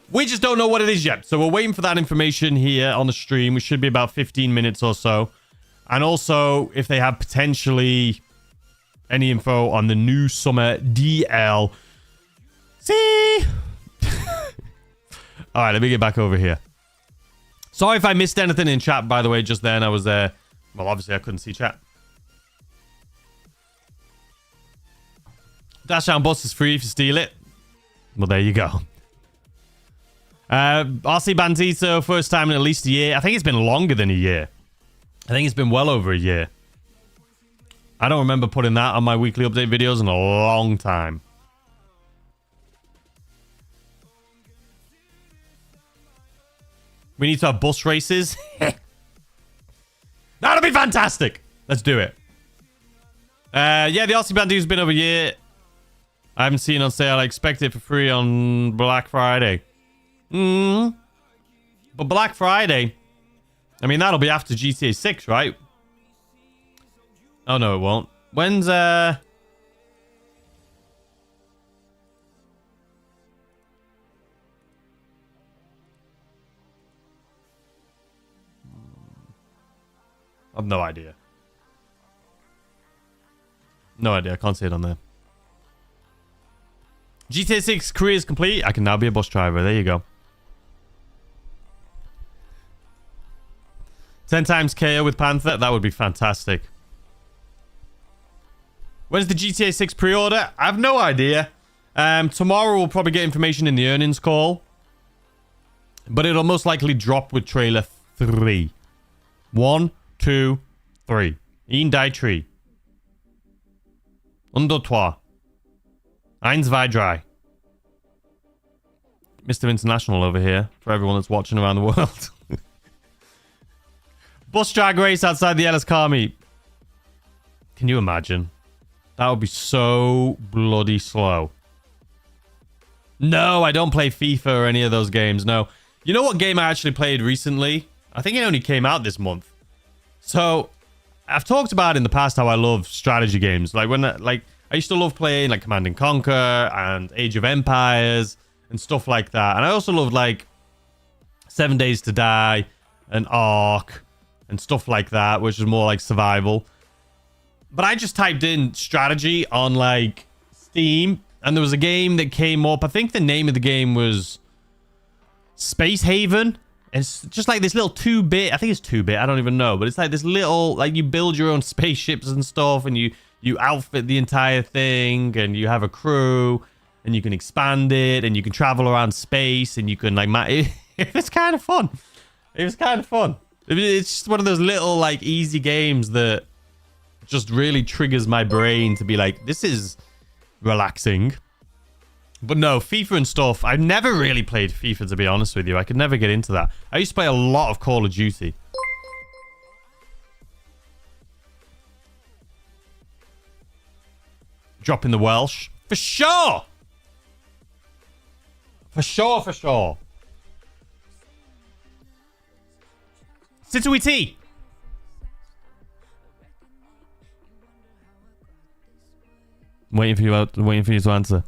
Speaker 1: We just don't know what it is yet. So we're waiting for that information here on the stream. We should be about 15 minutes or so. And also, if they have potentially any info on the new summer DLC. All right, let me get back over here. Sorry if I missed anything in chat, by the way, just then. I was there. Well, obviously, I couldn't see chat. Dash down bus is free if you steal it. Well, there you go. RC Bandito, first time in at least a year. I think it's been longer than a year. I think it's been well over a year. I don't remember putting that on my weekly update videos in a long time. We need to have bus races. That'll be fantastic. Let's do it. Yeah, the RC Bandito's been over a year. I haven't seen it on sale. I expect it for free on Black Friday. But Black Friday, I mean, that'll be after GTA 6, right? Oh, no, it won't. When's, I've no idea. No idea. I can't see it on there. GTA 6 career is complete. I can now be a bus driver. There you go. 10 times KO with Panther. That would be fantastic. When's the GTA 6 pre-order? I have no idea. Tomorrow we'll probably get information in the earnings call. But it'll most likely drop with trailer 3. 1, 2, 3. In die 3. 1, 2, 3. 1, 2, 3. Mr. International over here. For everyone that's watching around the world. Bus drag race outside the LS car meet. Can you imagine? That would be so bloody slow. No, I don't play FIFA or any of those games. No. You know what game I actually played recently? I think it only came out this month. So, I've talked about in the past how I love strategy games. Like I used to love playing like Command and Conquer and Age of Empires and stuff like that. And I also loved like 7 Days to Die and Ark and stuff like that, which is more like survival. But I just typed in strategy on like Steam, and there was a game that came up. I think the name of the game was Space Haven. It's just like this little 2-bit. I think it's 2-bit. I don't even know, but it's like this little, like you build your own spaceships and stuff, and you outfit the entire thing, and you have a crew, and you can expand it, and you can travel around space, and you can like it's kind of fun. It was kind of fun. It's just one of those little like easy games that just really triggers my brain to be like, this is relaxing. But no, FIFA and stuff, I've never really played FIFA, to be honest with you. I could never get into that. I used to play a lot of Call of Duty. Dropping the Welsh. For sure! For sure, for sure. Situity. Waiting for you to answer.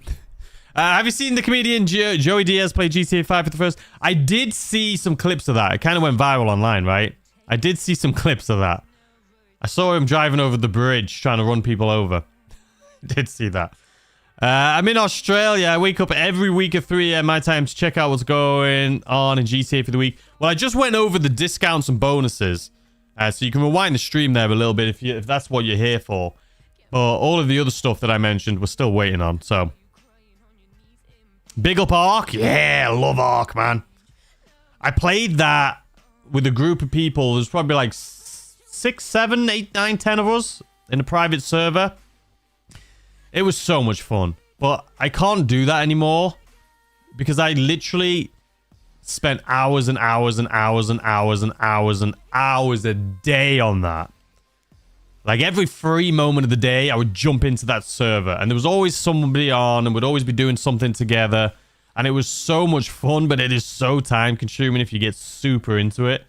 Speaker 1: Have you seen the comedian Joey Diaz play GTA 5 for the first? I did see some clips of that. It kind of went viral online, right? I did see some clips of that. I saw him driving over the bridge trying to run people over. Did see that. I'm in Australia. I wake up every week at 3 a.m. my time to check out what's going on in GTA for the week. Well, I just went over the discounts and bonuses. So you can rewind the stream there a little bit if that's what you're here for. But all of the other stuff that I mentioned, we're still waiting on. So, big up Ark. Yeah, I love Ark, man. I played that with a group of people. There's probably like 6, 7, 8, 9, 10 of us in a private server. It was so much fun. But I can't do that anymore because I literally spent hours and hours and hours and hours and hours and hours a day on that. Like every free moment of the day, I would jump into that server and there was always somebody on and we'd always be doing something together. And it was so much fun, but it is so time consuming if you get super into it.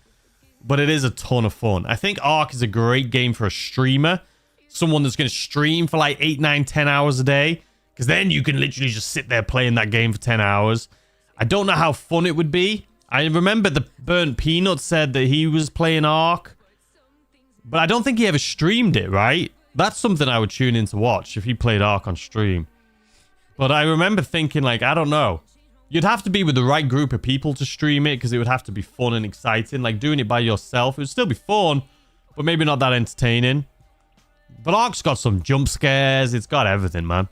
Speaker 1: But it is a ton of fun. I think Ark is a great game for a streamer. Someone that's going to stream for like 8, 9, 10 hours a day. Because then you can literally just sit there playing that game for 10 hours. I don't know how fun it would be. I remember the Burnt Peanut said that he was playing Ark. But I don't think he ever streamed it, right? That's something I would tune in to watch if he played Ark on stream. But I remember thinking, like, I don't know. You'd have to be with the right group of people to stream it because it would have to be fun and exciting. Like, doing it by yourself, it would still be fun, but maybe not that entertaining. But Ark's got some jump scares. It's got everything, man.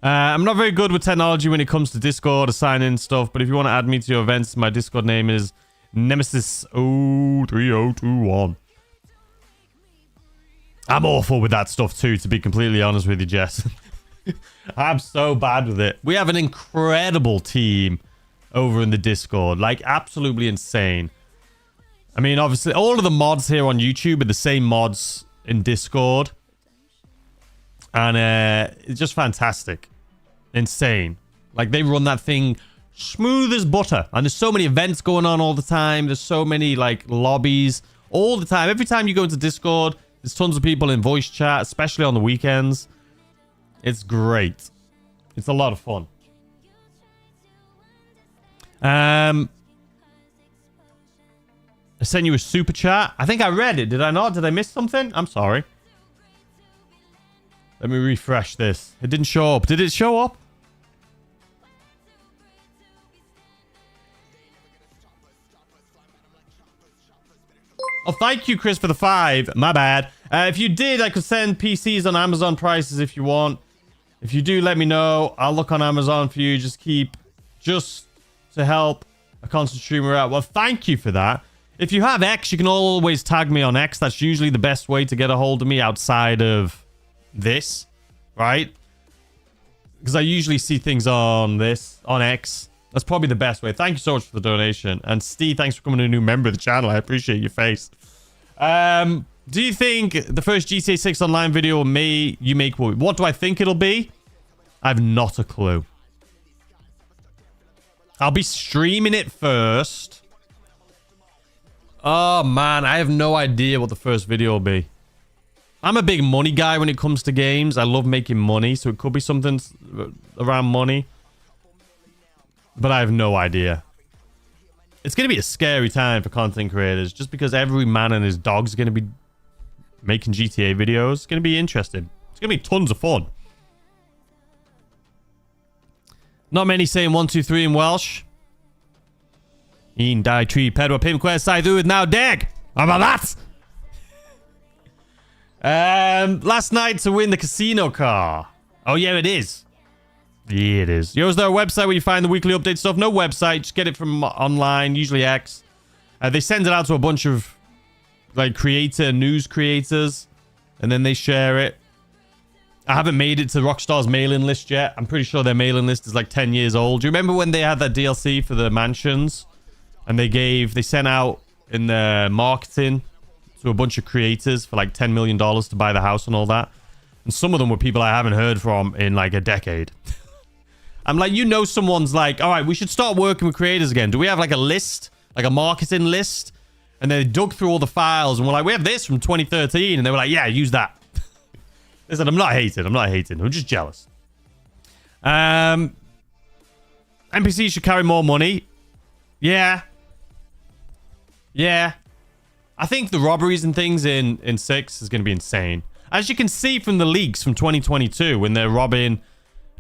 Speaker 1: I'm not very good with technology when it comes to Discord or sign-in stuff, but if you want to add me to your events, my Discord name is Nemesis03021. I'm awful with that stuff too, to be completely honest with you, Jess. I'm so bad with it. We have an incredible team over in the Discord. Like, absolutely insane. I mean, obviously, all of the mods here on YouTube are the same mods in Discord. And it's just fantastic. Insane. Like, they run that thing smooth as butter. And there's so many events going on all the time. There's so many, like, lobbies all the time. Every time you go into Discord, there's tons of people in voice chat, especially on the weekends. It's great. It's a lot of fun. I sent you a super chat. I think I read it. Did I not? Did I miss something? I'm sorry. Let me refresh this. It didn't show up. Did it show up? Oh, thank you, Chris, for the 5. My bad. If you did, I could send PCs on Amazon prices if you want. If you do, let me know. I'll look on Amazon for you. Just to help a constant streamer out. Well, thank you for that. If you have X, you can always tag me on X. That's usually the best way to get a hold of me outside of this, right? Because I usually see things on X. That's probably the best way. Thank you so much for the donation. And Steve, thanks for becoming a new member of the channel. I appreciate your face. Do you think the first GTA 6 online video you make what do I think it'll be? I have not a clue. I'll be streaming it first. Oh, man. I have no idea what the first video will be. I'm a big money guy when it comes to games. I love making money, so it could be something around money. But I have no idea. It's going to be a scary time for content creators just because every man and his dog's going to be making GTA videos. It's going to be interesting. It's going to be tons of fun. Not many saying 1, 2, 3 in Welsh. Un, dau, tri, pedwar, pum, chwech, saith, wyth, naw, deg. How about that? Last night to win the casino car. Oh, yeah, it is. Yeah, it is. Yo, is there a website where you find the weekly update stuff? No website. Just get it from online, usually X. They send it out to a bunch of like news creators, and then they share it. I haven't made it to Rockstar's mailing list yet. I'm pretty sure their mailing list is like 10 years old. Do you remember when they had that DLC for the mansions? And they sent out in the marketing to a bunch of creators for like $10 million to buy the house and all that. And some of them were people I haven't heard from in like a decade. I'm like, someone's like, all right, we should start working with creators again. Do we have like a list, like a marketing list? And they dug through all the files and we're like, we have this from 2013. And they were like, yeah, use that. Listen, I'm not hating. I'm just jealous. NPCs should carry more money. Yeah. I think the robberies and things in 6 is going to be insane. As you can see from the leaks from 2022 when they're robbing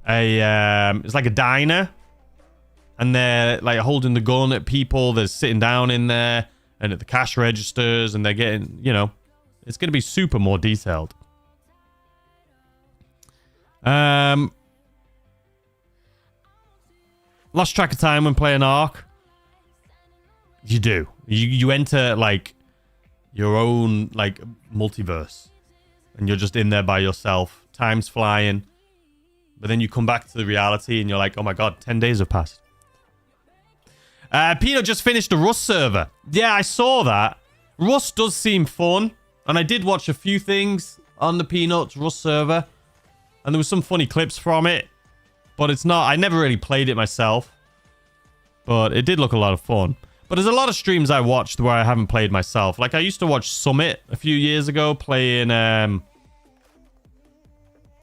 Speaker 1: it's like a diner. And they're like holding the gun at people. They're sitting down in there and at the cash registers and they're getting, it's going to be super more detailed. Lost track of time when playing Ark. You do. You enter like your own, like, multiverse. And you're just in there by yourself. Time's flying. But then you come back to the reality and you're like, oh my god, 10 days have passed. Pino just finished a Rust server. Yeah, I saw that. Rust does seem fun. And I did watch a few things on the Peanuts Rust server. And there was some funny clips from it. But it's not... I never really played it myself. But it did look a lot of fun. But there's a lot of streams I watched where I haven't played myself. Like, I used to watch Summit a few years ago playing...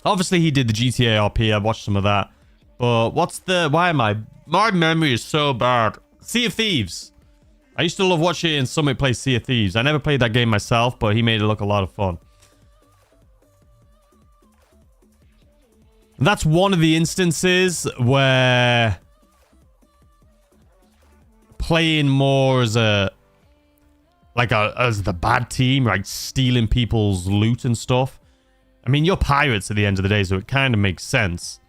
Speaker 1: Obviously, he did the GTA RP. I watched some of that. But what's the... Why am I... My memory is so bad. Sea of Thieves. I used to love watching Summit play Sea of Thieves. I never played that game myself, but he made it look a lot of fun. That's one of the instances where playing more as a as the bad team, like stealing people's loot and stuff. I mean, you're pirates at the end of the day, so it kind of makes sense.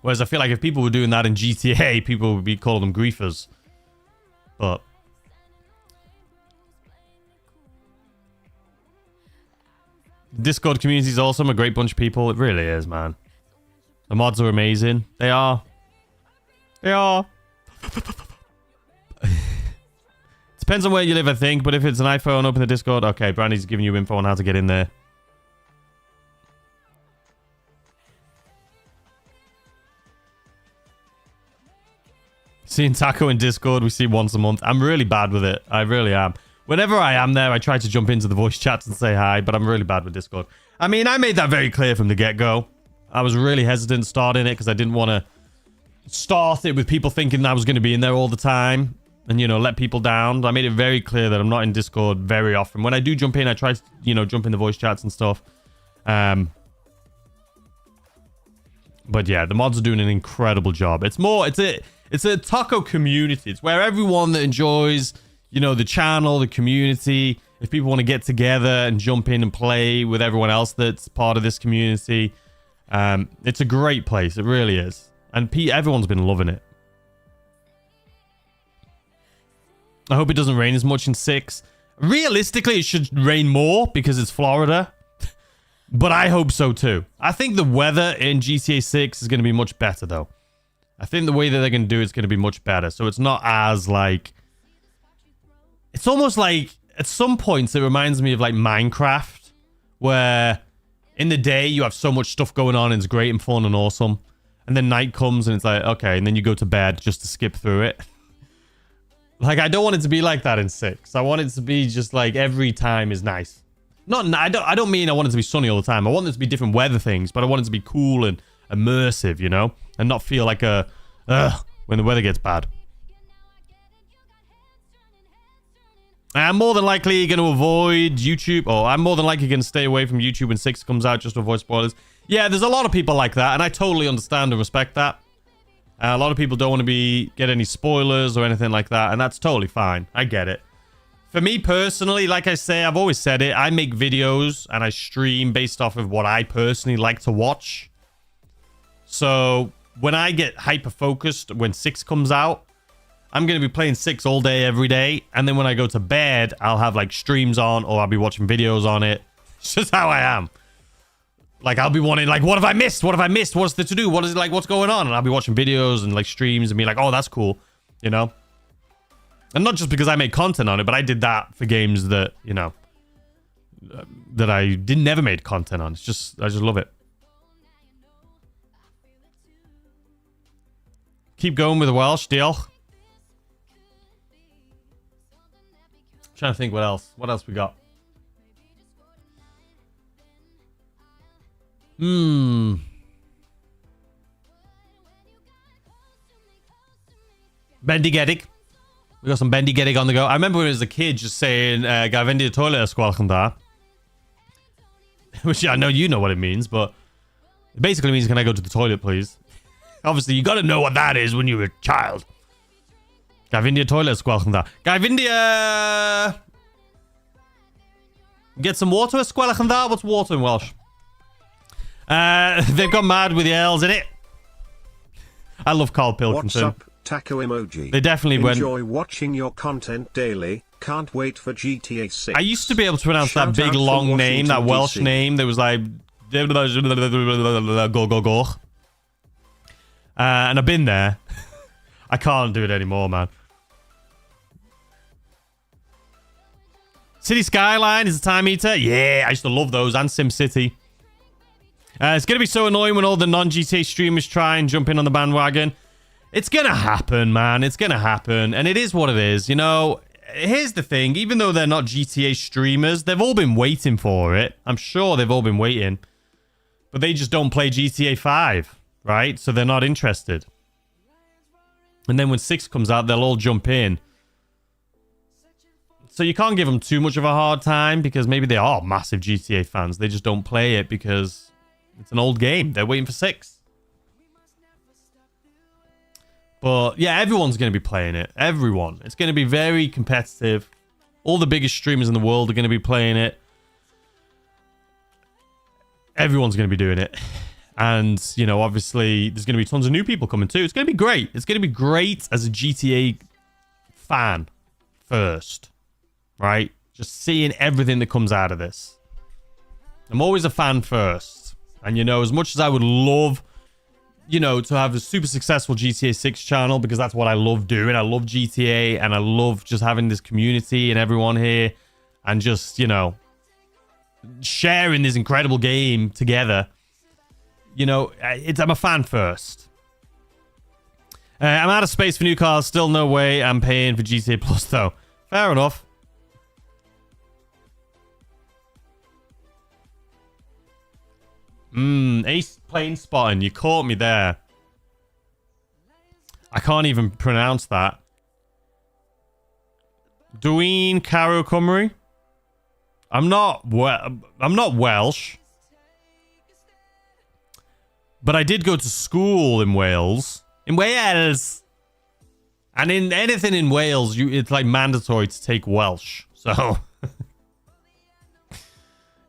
Speaker 1: Whereas I feel like if people were doing that in GTA, people would be calling them griefers. But Discord community is awesome. A great bunch of people. It really is, man. The mods are amazing. They are. They are. Depends on where you live, I think. But if it's an iPhone, open the Discord. Okay, Brandy's giving you info on how to get in there. Seeing Taco in Discord, we see once a month. I'm really bad with it. I really am. Whenever I am there, I try to jump into the voice chats and say hi, but I'm really bad with Discord. I mean, I made that very clear from the get-go. I was really hesitant starting it because I didn't want to start it with people thinking I was going to be in there all the time and, you know, let people down. I made it very clear that I'm not in Discord very often. When I do jump in, I try to, you know, jump in the voice chats and stuff. But yeah, the mods are doing an incredible job. It's a taco community. It's where everyone that enjoys, you know, the channel, the community, if people want to get together and jump in and play with everyone else that's part of this community, it's a great place. It really is. And everyone's been loving it. I hope it doesn't rain as much in 6. Realistically, it should rain more because it's Florida. But I hope so too. I think the weather in GTA 6 is going to be much better though. I think the way that they're going to do it's going to be much better. So it's not as like... It's almost like, at some points, it reminds me of like Minecraft, where in the day you have so much stuff going on and it's great and fun and awesome. And then night comes and it's like, okay, and then you go to bed just to skip through it. Like, I don't want it to be like that in 6. I want it to be just like every time is nice. I don't mean I want it to be sunny all the time. I want it to be different weather things, but I want it to be cool and immersive, you know? And not feel like when the weather gets bad. I'm more than likely going to avoid YouTube, or I'm more than likely going to stay away from YouTube when 6 comes out just to avoid spoilers. Yeah, there's a lot of people like that, and I totally understand and respect that. A lot of people don't want to get any spoilers or anything like that, and that's totally fine. I get it. For me personally, like I say, I've always said it, I make videos and I stream based off of what I personally like to watch. So when I get hyper-focused when 6 comes out, I'm going to be playing 6 all day, every day. And then when I go to bed, I'll have like streams on or I'll be watching videos on it. It's just how I am. Like, I'll be wanting, like, what have I missed? What have I missed? What's there to do? What is it like? What's going on? And I'll be watching videos and like streams and be like, oh, that's cool. You know? And not just because I made content on it, but I did that for games that, you know, that I never made content on. It's just, I just love it. Keep going with the Welsh, deal. Trying to think what else. What else we got? Bendigedig. We got some Bendigedig on the go. I remember when I was a kid just saying, "Ga vendi de toilet squalchen da," which I know you know what it means, but it basically means, "Can I go to the toilet, please?" Obviously, you got to know what that is when you're a child. Ga vendi de toilet squalchen da. Ga vendi get some water squalchen da. What's water in Welsh? They've gone mad with the L's in it. I love Carl Pilkington.
Speaker 2: What's up, taco emoji?
Speaker 1: They definitely went.
Speaker 2: Enjoy watching your content daily. Can't wait for GTA 6.
Speaker 1: I used to be able to pronounce that
Speaker 2: Shout
Speaker 1: big
Speaker 2: out from
Speaker 1: long name, that
Speaker 2: Washington,
Speaker 1: Welsh
Speaker 2: DC.
Speaker 1: name that was like... Go, go, go. And I've been there. I can't do it anymore, man. City Skyline is a time eater. Yeah, I used to love those. And SimCity. It's going to be so annoying when all the non-GTA streamers try and jump in on the bandwagon. It's going to happen, man. It's going to happen. And it is what it is. You know, here's the thing. Even though they're not GTA streamers, they've all been waiting for it. I'm sure they've all been waiting. But they just don't play GTA 5, right? So they're not interested. And then when 6 comes out, they'll all jump in. So you can't give them too much of a hard time because maybe they are massive GTA fans. They just don't play it because it's an old game. They're waiting for 6. But yeah, everyone's going to be playing it. Everyone. It's going to be very competitive. All the biggest streamers in the world are going to be playing it. Everyone's going to be doing it. And, you know, obviously, there's going to be tons of new people coming too. It's going to be great. It's going to be great as a GTA fan first. Right? Just seeing everything that comes out of this. I'm always a fan first. And, you know, as much as I would love, you know, to have a super successful GTA 6 channel, because that's what I love doing. I love GTA, and I love just having this community and everyone here, and just, you know, sharing this incredible game together. You know, I'm a fan first. I'm out of space for new cars. Still no way I'm paying for GTA Plus, though. Fair enough. Ace plane spotting. You caught me there. I can't even pronounce that. Dween Caro Cymru. I'm not Welsh. But I did go to school in Wales. In Wales. And in anything in Wales, it's like mandatory to take Welsh. So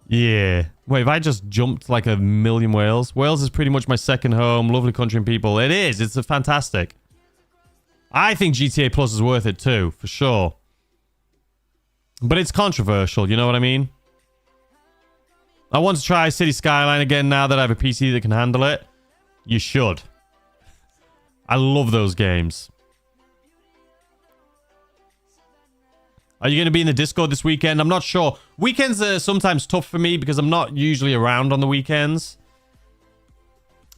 Speaker 1: yeah. Wait, if I just jumped like a million Wales? Wales is pretty much my second home. Lovely country and people. It is. It's fantastic. I think GTA Plus is worth it too, for sure. But it's controversial, you know what I mean? I want to try City Skyline again now that I have a PC that can handle it. You should. I love those games. Are you going to be in the Discord this weekend? I'm not sure. Weekends are sometimes tough for me because I'm not usually around on the weekends.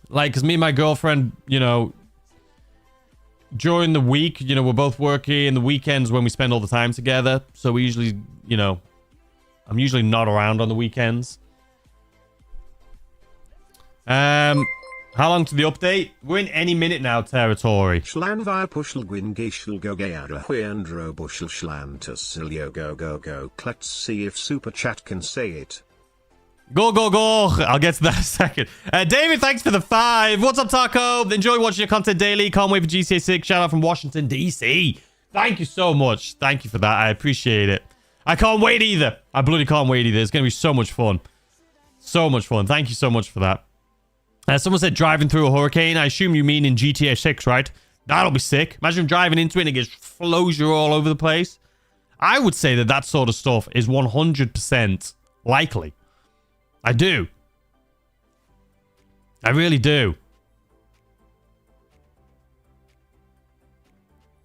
Speaker 1: Like, because me and my girlfriend, you know, during the week, you know, we're both working. And the weekends when we spend all the time together. So we usually, you know, I'm usually not around on the weekends. How long to the update? We're in any minute now territory.
Speaker 2: Schlan via pushel gwyn geishel go gayara huendro bushel schlan to silio go. Let's see if Super Chat can say it.
Speaker 1: Go. I'll get to that in a second. David, thanks for the 5. What's up, Taco? Enjoy watching your content daily. Can't wait for GTA 6. Shout out from Washington, DC. Thank you so much. Thank you for that. I appreciate it. I can't wait either. I bloody can't wait either. It's going to be so much fun. So much fun. Thank you so much for that. Someone said driving through a hurricane. I assume you mean in GTA 6, right? That'll be sick. Imagine driving into it and it just flows you all over the place. I would say that sort of stuff is 100% likely. I do. I really do.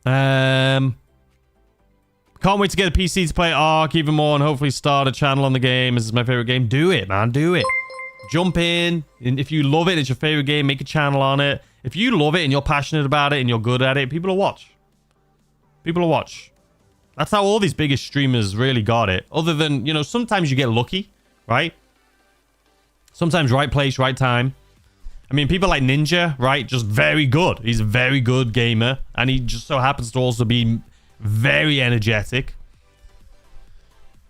Speaker 1: Can't wait to get a PC to play Ark even more and hopefully start a channel on the game. This is my favorite game. Do it, man. Do it. Jump in, and if you love it, it's your favorite game, make a channel on it. If you love it and you're passionate about it and you're good at it, people will watch. People will watch. That's how all these biggest streamers really got it. Other than, you know, sometimes you get lucky, right? Sometimes right place, right time. I mean, people like Ninja, right? Just very good. He's a very good gamer, and he just so happens to also be very energetic.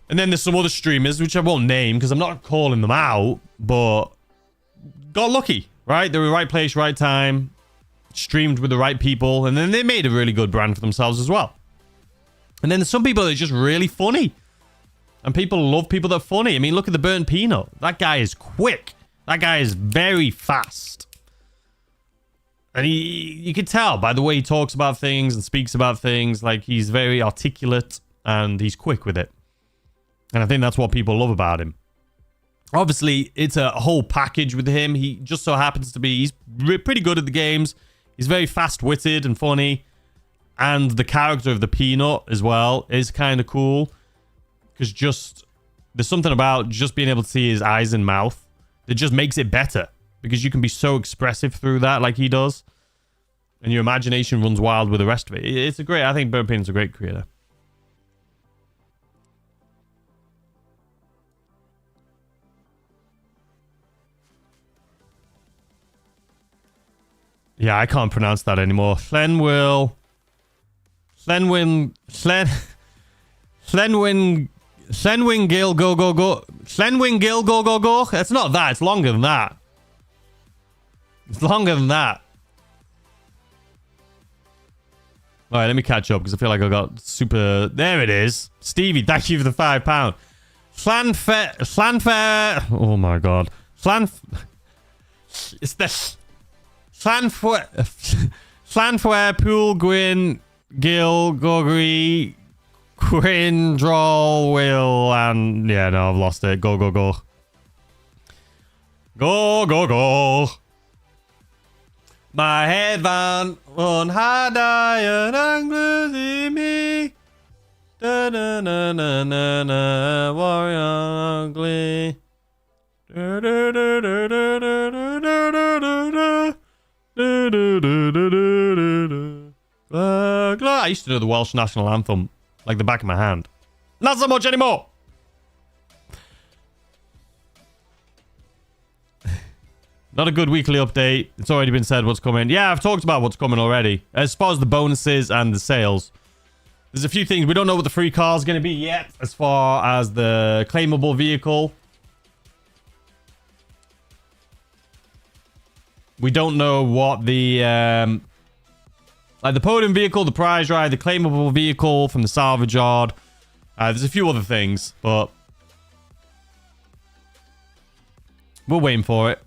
Speaker 1: And then there's some other streamers, which I won't name because I'm not calling them out, but got lucky, right? They were right place, right time, streamed with the right people, and then they made a really good brand for themselves as well. And then there's some people that are just really funny. And people love people that are funny. I mean, look at the Burnt Peanut. That guy is quick. That guy is very fast. And you can tell by the way he talks about things and speaks about things, like he's very articulate. and he's quick with it. And I think that's what people love about him. Obviously, it's a whole package with him. He just so happens to be, he's pretty good at the games. He's very fast-witted and funny. And the character of the Peanut as well is kind of cool. Because just, there's something about just being able to see his eyes and mouth that just makes it better. Because you can be so expressive through that like he does. And your imagination runs wild with the rest of it. It's a great, I think Burn Peanut's a great creator. Yeah, I can't pronounce that anymore. Gil go go go. Gil go go go. It's not that. It's longer than that. It's longer than that. All right, let me catch up because I feel like I got super. There it is. Stevie, thank you for the £5. Slanfair. Oh my god. It's this. Slanfair, Pool, Gwyn, Gil, Gogri, Quinn, Droll, Will, and yeah, no, I've lost it. Go, go, go. Go, go, go. My head van on hard iron anglers in me. Da da na na na na warrior ugly. Da da da da da da da da da da. I used to know the Welsh national anthem like the back of my hand. Not so much anymore. Not a good weekly update. It's already been said what's coming. Yeah, I've talked about what's coming already. As far as the bonuses and the sales, there's a few things. We don't know what the free car is going to be yet. As far as the claimable vehicle, we don't know what the like the podium vehicle, the prize ride, the claimable vehicle from the salvage yard. There's a few other things, but we're waiting for it.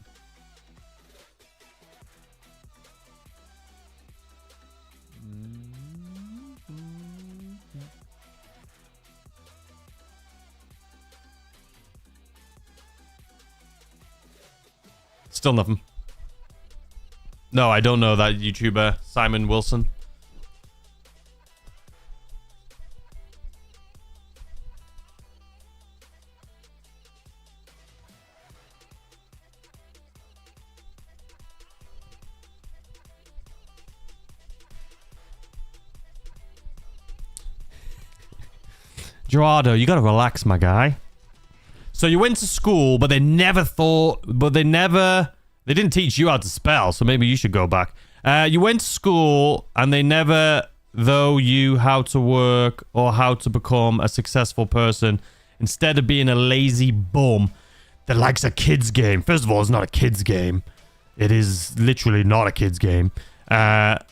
Speaker 1: Still nothing. No, I don't know that YouTuber, Simon Wilson. Gerardo, you gotta relax, my guy. So you went to school, but they didn't teach you how to spell, so maybe you should go back. You went to school, and they never though you how to work or how to become a successful person. Instead of being a lazy bum that likes a kid's game. First of all, it's not a kid's game. It is literally not a kid's game.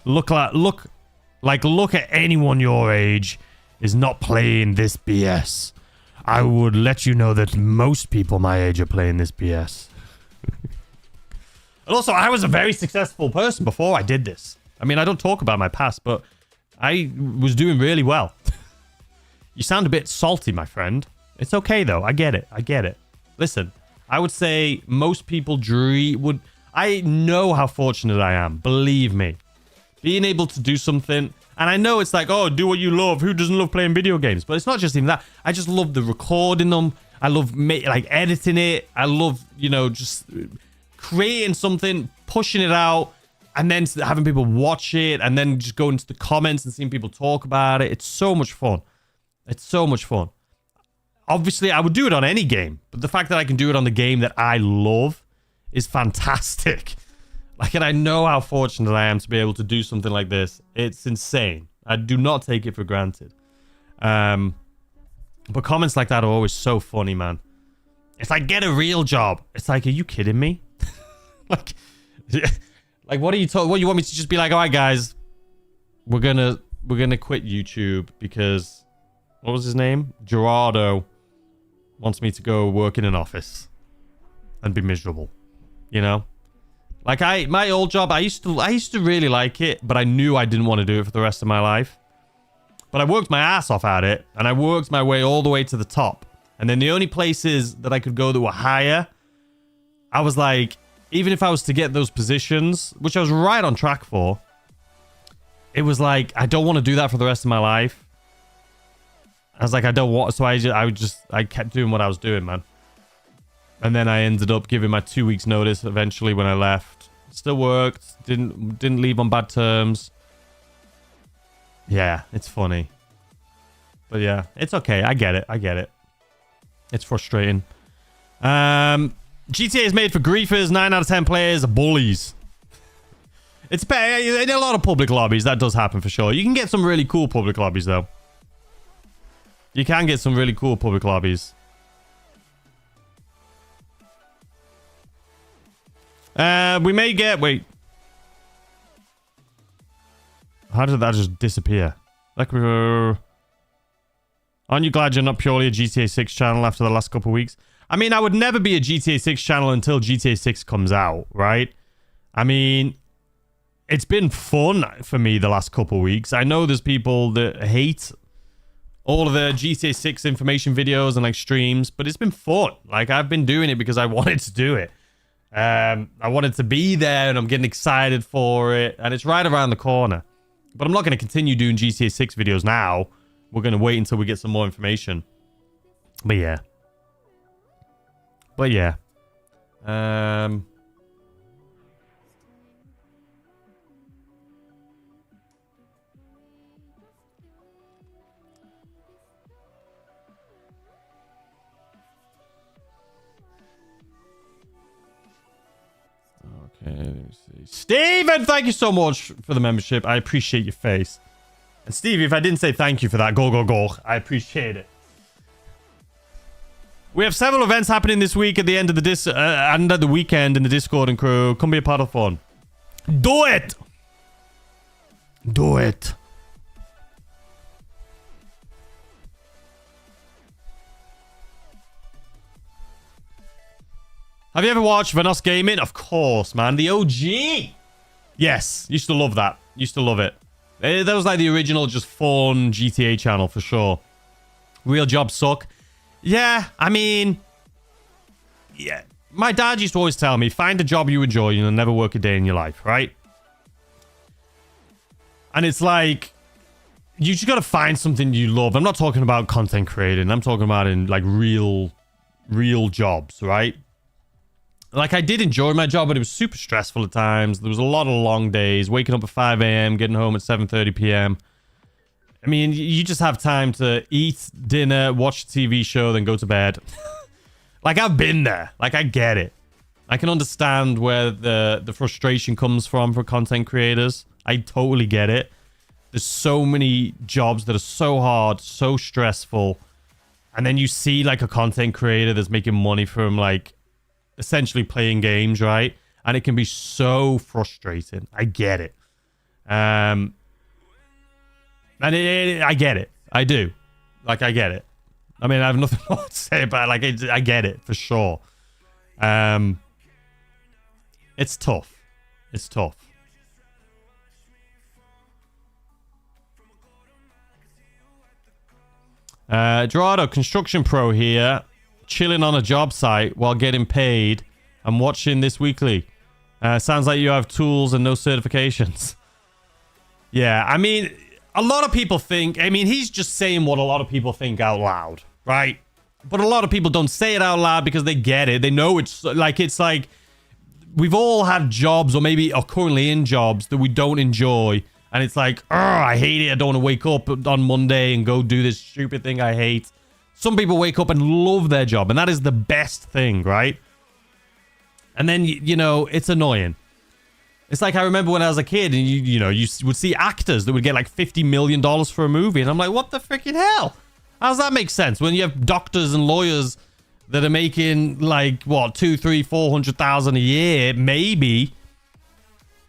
Speaker 1: Look at anyone your age is not playing this BS. I would let you know that most people my age are playing this BS. And also, I was a very successful person before I did this. I mean, I don't talk about my past, but I was doing really well. You sound a bit salty, my friend. It's okay, though. I get it. I get it. Listen, I would say most people would... I know how fortunate I am. Believe me. Being able to do something... And I know it's like, oh, do what you love. Who doesn't love playing video games? But it's not just even that. I just love the recording them. I love editing it. I love, just creating something, pushing it out, and then having people watch it, and then just going into the comments and seeing people talk about it. It's so much fun. It's so much fun. Obviously, I would do it on any game, but the fact that I can do it on the game that I love is fantastic. And I know how fortunate I am to be able to do something like this. It's insane. I do not take it for granted. But comments like that are always so funny, man. It's like, get a real job. It's like, are you kidding me? what are you talking? What, you want me to just be like, all right, guys, we're gonna quit YouTube because what was his name? Gerardo wants me to go work in an office and be miserable. My old job, I used to really like it, but I knew I didn't want to do it for the rest of my life. But I worked my ass off at it, and I worked my way all the way to the top. And then the only places that I could go that were higher, I was like, even if I was to get those positions, which I was right on track for, it was like, I don't want to do that for the rest of my life. I was like, I don't want, so I kept doing what I was doing, man. And then I ended up giving my 2 weeks notice eventually when I left. Still worked, didn't leave on bad terms. Yeah, it's funny. But yeah, it's okay. I get it. It's frustrating. GTA is made for griefers. 9 out of 10 players are bullies. It's better in a lot of public lobbies. That does happen for sure. You can get some really cool public lobbies, though. You can get some really cool public lobbies. We may get... Wait. How did that just disappear? Like we were... Aren't you glad you're not purely a GTA 6 channel after the last couple of weeks? I mean, I would never be a GTA 6 channel until GTA 6 comes out, right? I mean, it's been fun for me the last couple of weeks. I know there's people that hate all of the GTA 6 information videos and like streams, but it's been fun. Like, I've been doing it because I wanted to do it. I wanted to be there, and I'm getting excited for it, and it's right around the corner. But I'm not going to continue doing GTA 6 videos now. We're going to wait until we get some more information. But yeah. Okay, let me see. Steven, thank you so much for the membership. I appreciate your face. And Stevie, if I didn't say thank you for that, go. I appreciate it. We have several events happening this week at the end of the and at the weekend in the Discord and crew. Come be a part of fun. Do it! Do it. Have you ever watched Vanos Gaming? Of course, man. The OG. Yes. Used to love that. Used to love it. That was like the original just fun GTA channel for sure. Real jobs suck. Yeah, I mean... Yeah. My dad used to always tell me, find a job you enjoy and you'll never work a day in your life, right? And it's like... You just gotta find something you love. I'm not talking about content creating. I'm talking about in like real jobs, right? Like, I did enjoy my job, but it was super stressful at times. There was a lot of long days, waking up at 5 a.m., getting home at 7:30 p.m. I mean, you just have time to eat dinner, watch a TV show, then go to bed. Like, I've been there. Like, I get it. I can understand where the frustration comes from for content creators. I totally get it. There's so many jobs that are so hard, so stressful. And then you see, like, a content creator that's making money from, like, essentially playing games, right? And it can be so frustrating. I get it. And I get it. I do. Like, I get it. I mean, I have nothing more to say about it. Like, I get it for sure. It's tough. It's tough. Gerardo, Construction Pro here. Chilling on a job site while getting paid and watching this weekly. Sounds like you have tools and no certifications. Yeah, I mean, a lot of people think... I mean, he's just saying what a lot of people think out loud, right? But a lot of people don't say it out loud because they get it. They know it's like we've all had jobs or maybe are currently in jobs that we don't enjoy. And it's like, I hate it. I don't want to wake up on Monday and go do this stupid thing I hate. Some people wake up and love their job, and that is the best thing, right? And then, you know, it's annoying. It's like I remember when I was a kid, and you would see actors that would get like $50 million for a movie, and I'm like, what the freaking hell? How does that make sense? When you have doctors and lawyers that are making like, what, 200,000, 300,000, 400,000 a year, maybe.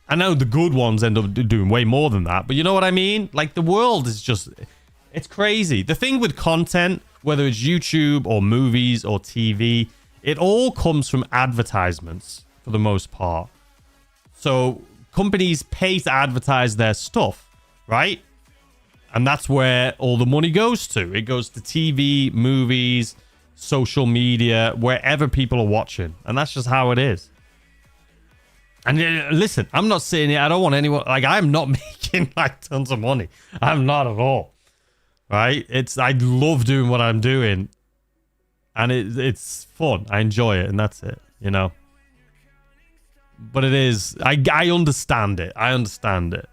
Speaker 1: I know the good ones end up doing way more than that, but you know what I mean? Like, the world is just... It's crazy. The thing with content, whether it's YouTube or movies or TV, it all comes from advertisements for the most part. So companies pay to advertise their stuff, right? And that's where all the money goes to. It goes to TV, movies, social media, wherever people are watching. And that's just how it is. And listen, I'm not sitting here. I don't want anyone... Like, I'm not making, like, tons of money. I'm not at all. Right? I love doing what I'm doing. And it's fun. I enjoy it. And that's it. You know? But it is... I understand it. I understand it.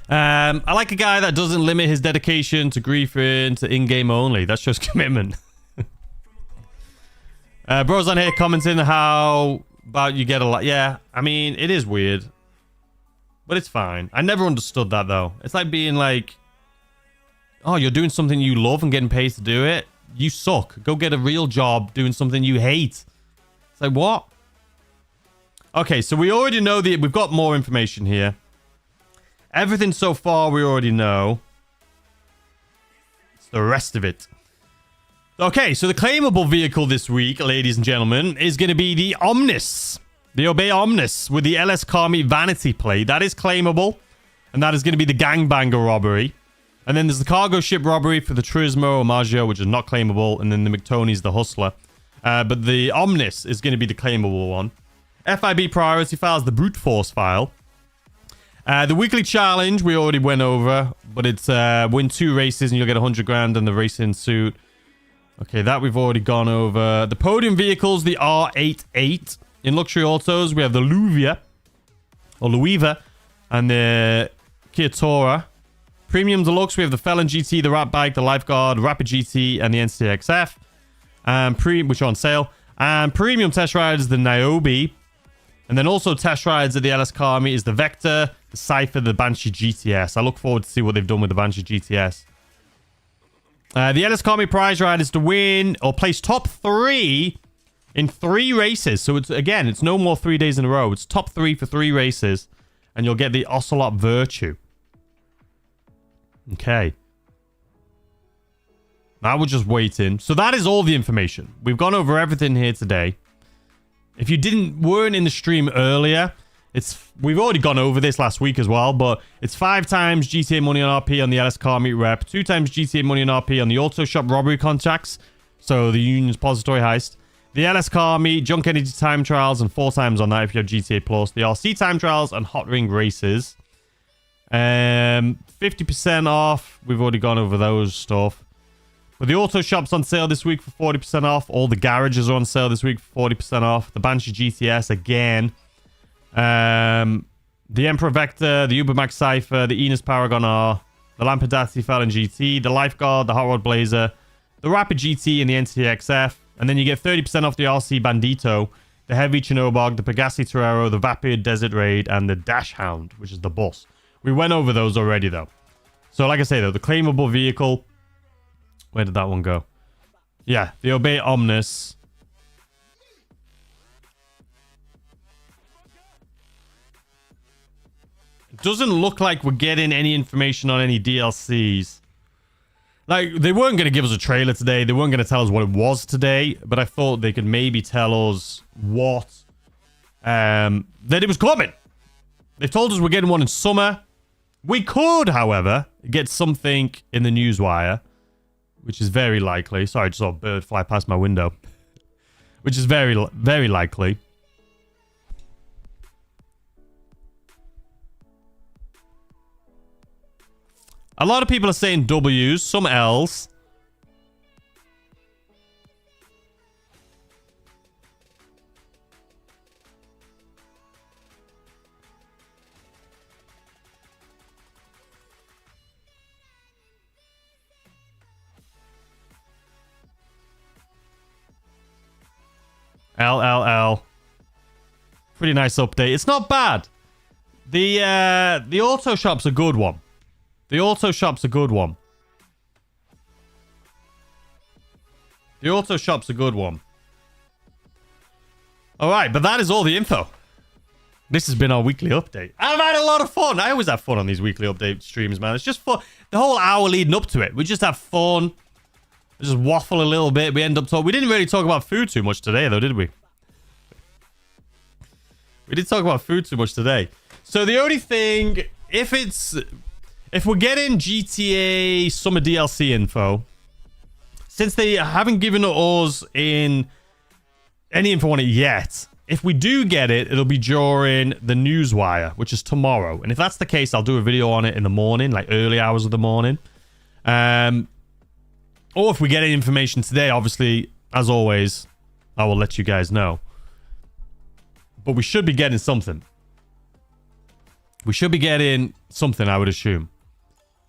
Speaker 1: I like a guy that doesn't limit his dedication to griefing to in-game only. That shows commitment. Bro's on here commenting how about you get a lot. Yeah, I mean, it is weird. But it's fine. I never understood that, though. It's like being like, oh, you're doing something you love and getting paid to do it? You suck. Go get a real job doing something you hate. It's like, what? Okay, so we already know we've got more information here. Everything so far we already know. It's the rest of it. Okay, so the claimable vehicle this week, ladies and gentlemen, is going to be the Omnis. The Obey Omnis with the LS Car Meet Vanity plate. That is claimable. And that is going to be the Gangbanger robbery. And then there's the cargo ship robbery for the Turismo or Maggio, which is not claimable. And then the McTony's the Hustler. But the Omnis is going to be the claimable one. FIB priority file is the Brute Force file. The weekly challenge we already went over, but it's win 2 races and you'll get 100 grand and the racing suit. Okay, that we've already gone over. The podium vehicles, the R88. In luxury autos, we have the Luvia, or Luiva, and the Kia Tora. Premium deluxe, we have the Felon GT, the Rat Bike, the Lifeguard, Rapid GT, and the NCXF, which are on sale. And premium test rides, the Niobe. And then also test rides at the LS Car Meet is the Vector, the Cypher, the Banshee GTS. I look forward to see what they've done with the Banshee GTS. The LS Car Meet prize ride is to win or place top 3 in 3 races. So it's no more 3 days in a row. It's top 3 for 3 races. And you'll get the Ocelot Virtue. Okay. Now we're just waiting. So that is all the information. We've gone over everything here today. If you weren't in the stream earlier, we've already gone over this last week as well, but it's 5 times GTA money on RP on the LS Car Meet rep, 2 times GTA money on RP on the Autoshop robbery contracts, so the Union's Depository heist, the LS Car Meet, Junk Energy time trials, and 4 times on that if you have GTA Plus, the RC time trials, and Hot Ring races. 50% off, we've already gone over those stuff. But the auto shop's on sale this week for 40% off. All the garages are on sale this week for 40% off. The Banshee GTS again. The Emperor Vector, the Ubermax Cypher, the Enos Paragon R, the Lampadati Felon GT, the Lifeguard, the Hot Rod Blazer, the Rapid GT, and the NTXF. And then you get 30% off the RC Bandito, the Heavy Chinobog, the Pegassi Torero, the Vapid Desert Raid, and the Dash Hound, which is the bus. We went over those already, though. So, like I say, though, the claimable vehicle... Where did that one go? Yeah, the Obey Omnis. It doesn't look like we're getting any information on any DLCs. Like, they weren't going to give us a trailer today. They weren't going to tell us what it was today. But I thought they could maybe tell us what... that it was coming. They told us we're getting one in summer. We could, however, get something in the newswire. Which is very likely. Sorry, I just saw a bird fly past my window. Which is very, very likely. A lot of people are saying W's, some L's. LLL. Pretty nice update. It's not bad. The auto shop's a good one. The auto shop's a good one. The auto shop's a good one. Alright, but that is all the info. This has been our weekly update. I've had a lot of fun. I always have fun on these weekly update streams, man. It's just fun. The whole hour leading up to it. We just have fun. Just waffle a little bit. We end up talking. We didn't really talk about food too much today, though, did we? We did talk about food too much today. So the only thing if we're getting GTA Summer DLC info, since they haven't given us in any info on it yet, if we do get it, it'll be during the Newswire, which is tomorrow. And if that's the case, I'll do a video on it in the morning, like early hours of the morning. Or if we get any information today, obviously, as always, I will let you guys know. But we should be getting something. We should be getting something, I would assume,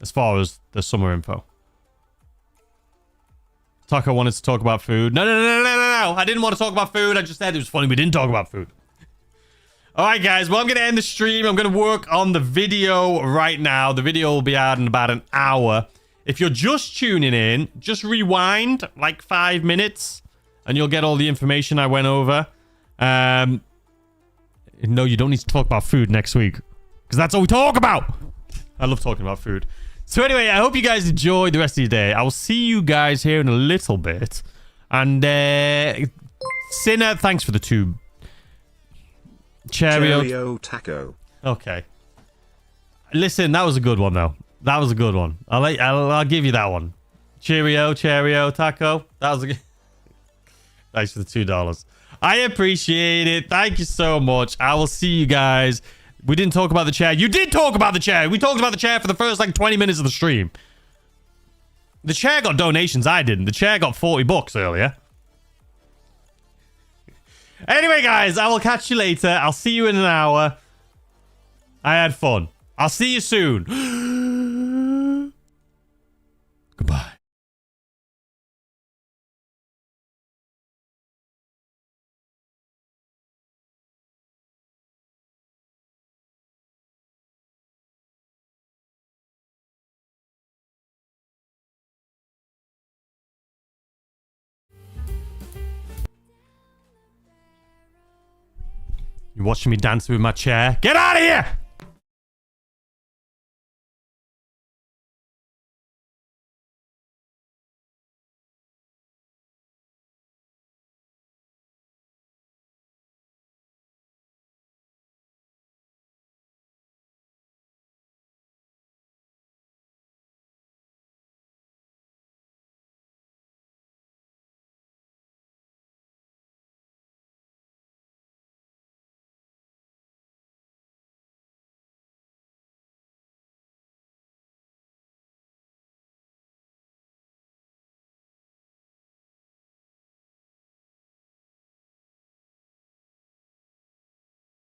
Speaker 1: as far as the summer info. Taco wanted to talk about food. No. I didn't want to talk about food. I just said it was funny we didn't talk about food. All right, guys. Well, I'm going to end the stream. I'm going to work on the video right now. The video will be out in about an hour. If you're just tuning in, just rewind like 5 minutes and you'll get all the information I went over. No, you don't need to talk about food next week because that's all we talk about. I love talking about food. So anyway, I hope you guys enjoy the rest of your day. I will see you guys here in a little bit. And Sinner, thanks for the 2 Cheerio
Speaker 2: taco.
Speaker 1: Okay. Listen, that was a good one though. That was a good one. I'll give you that one. Cheerio taco. That was a good. Thanks for the $2. I appreciate it. Thank you so much. I will see you guys. We didn't talk about the chair. You did talk about the chair. We talked about the chair for the first like 20 minutes of the stream. The chair got donations. I didn't. The chair got $40 earlier. Anyway, guys, I will catch you later. I'll see you in an hour. I had fun. I'll see you soon. Goodbye. You watching me dance with my chair? Get out of here!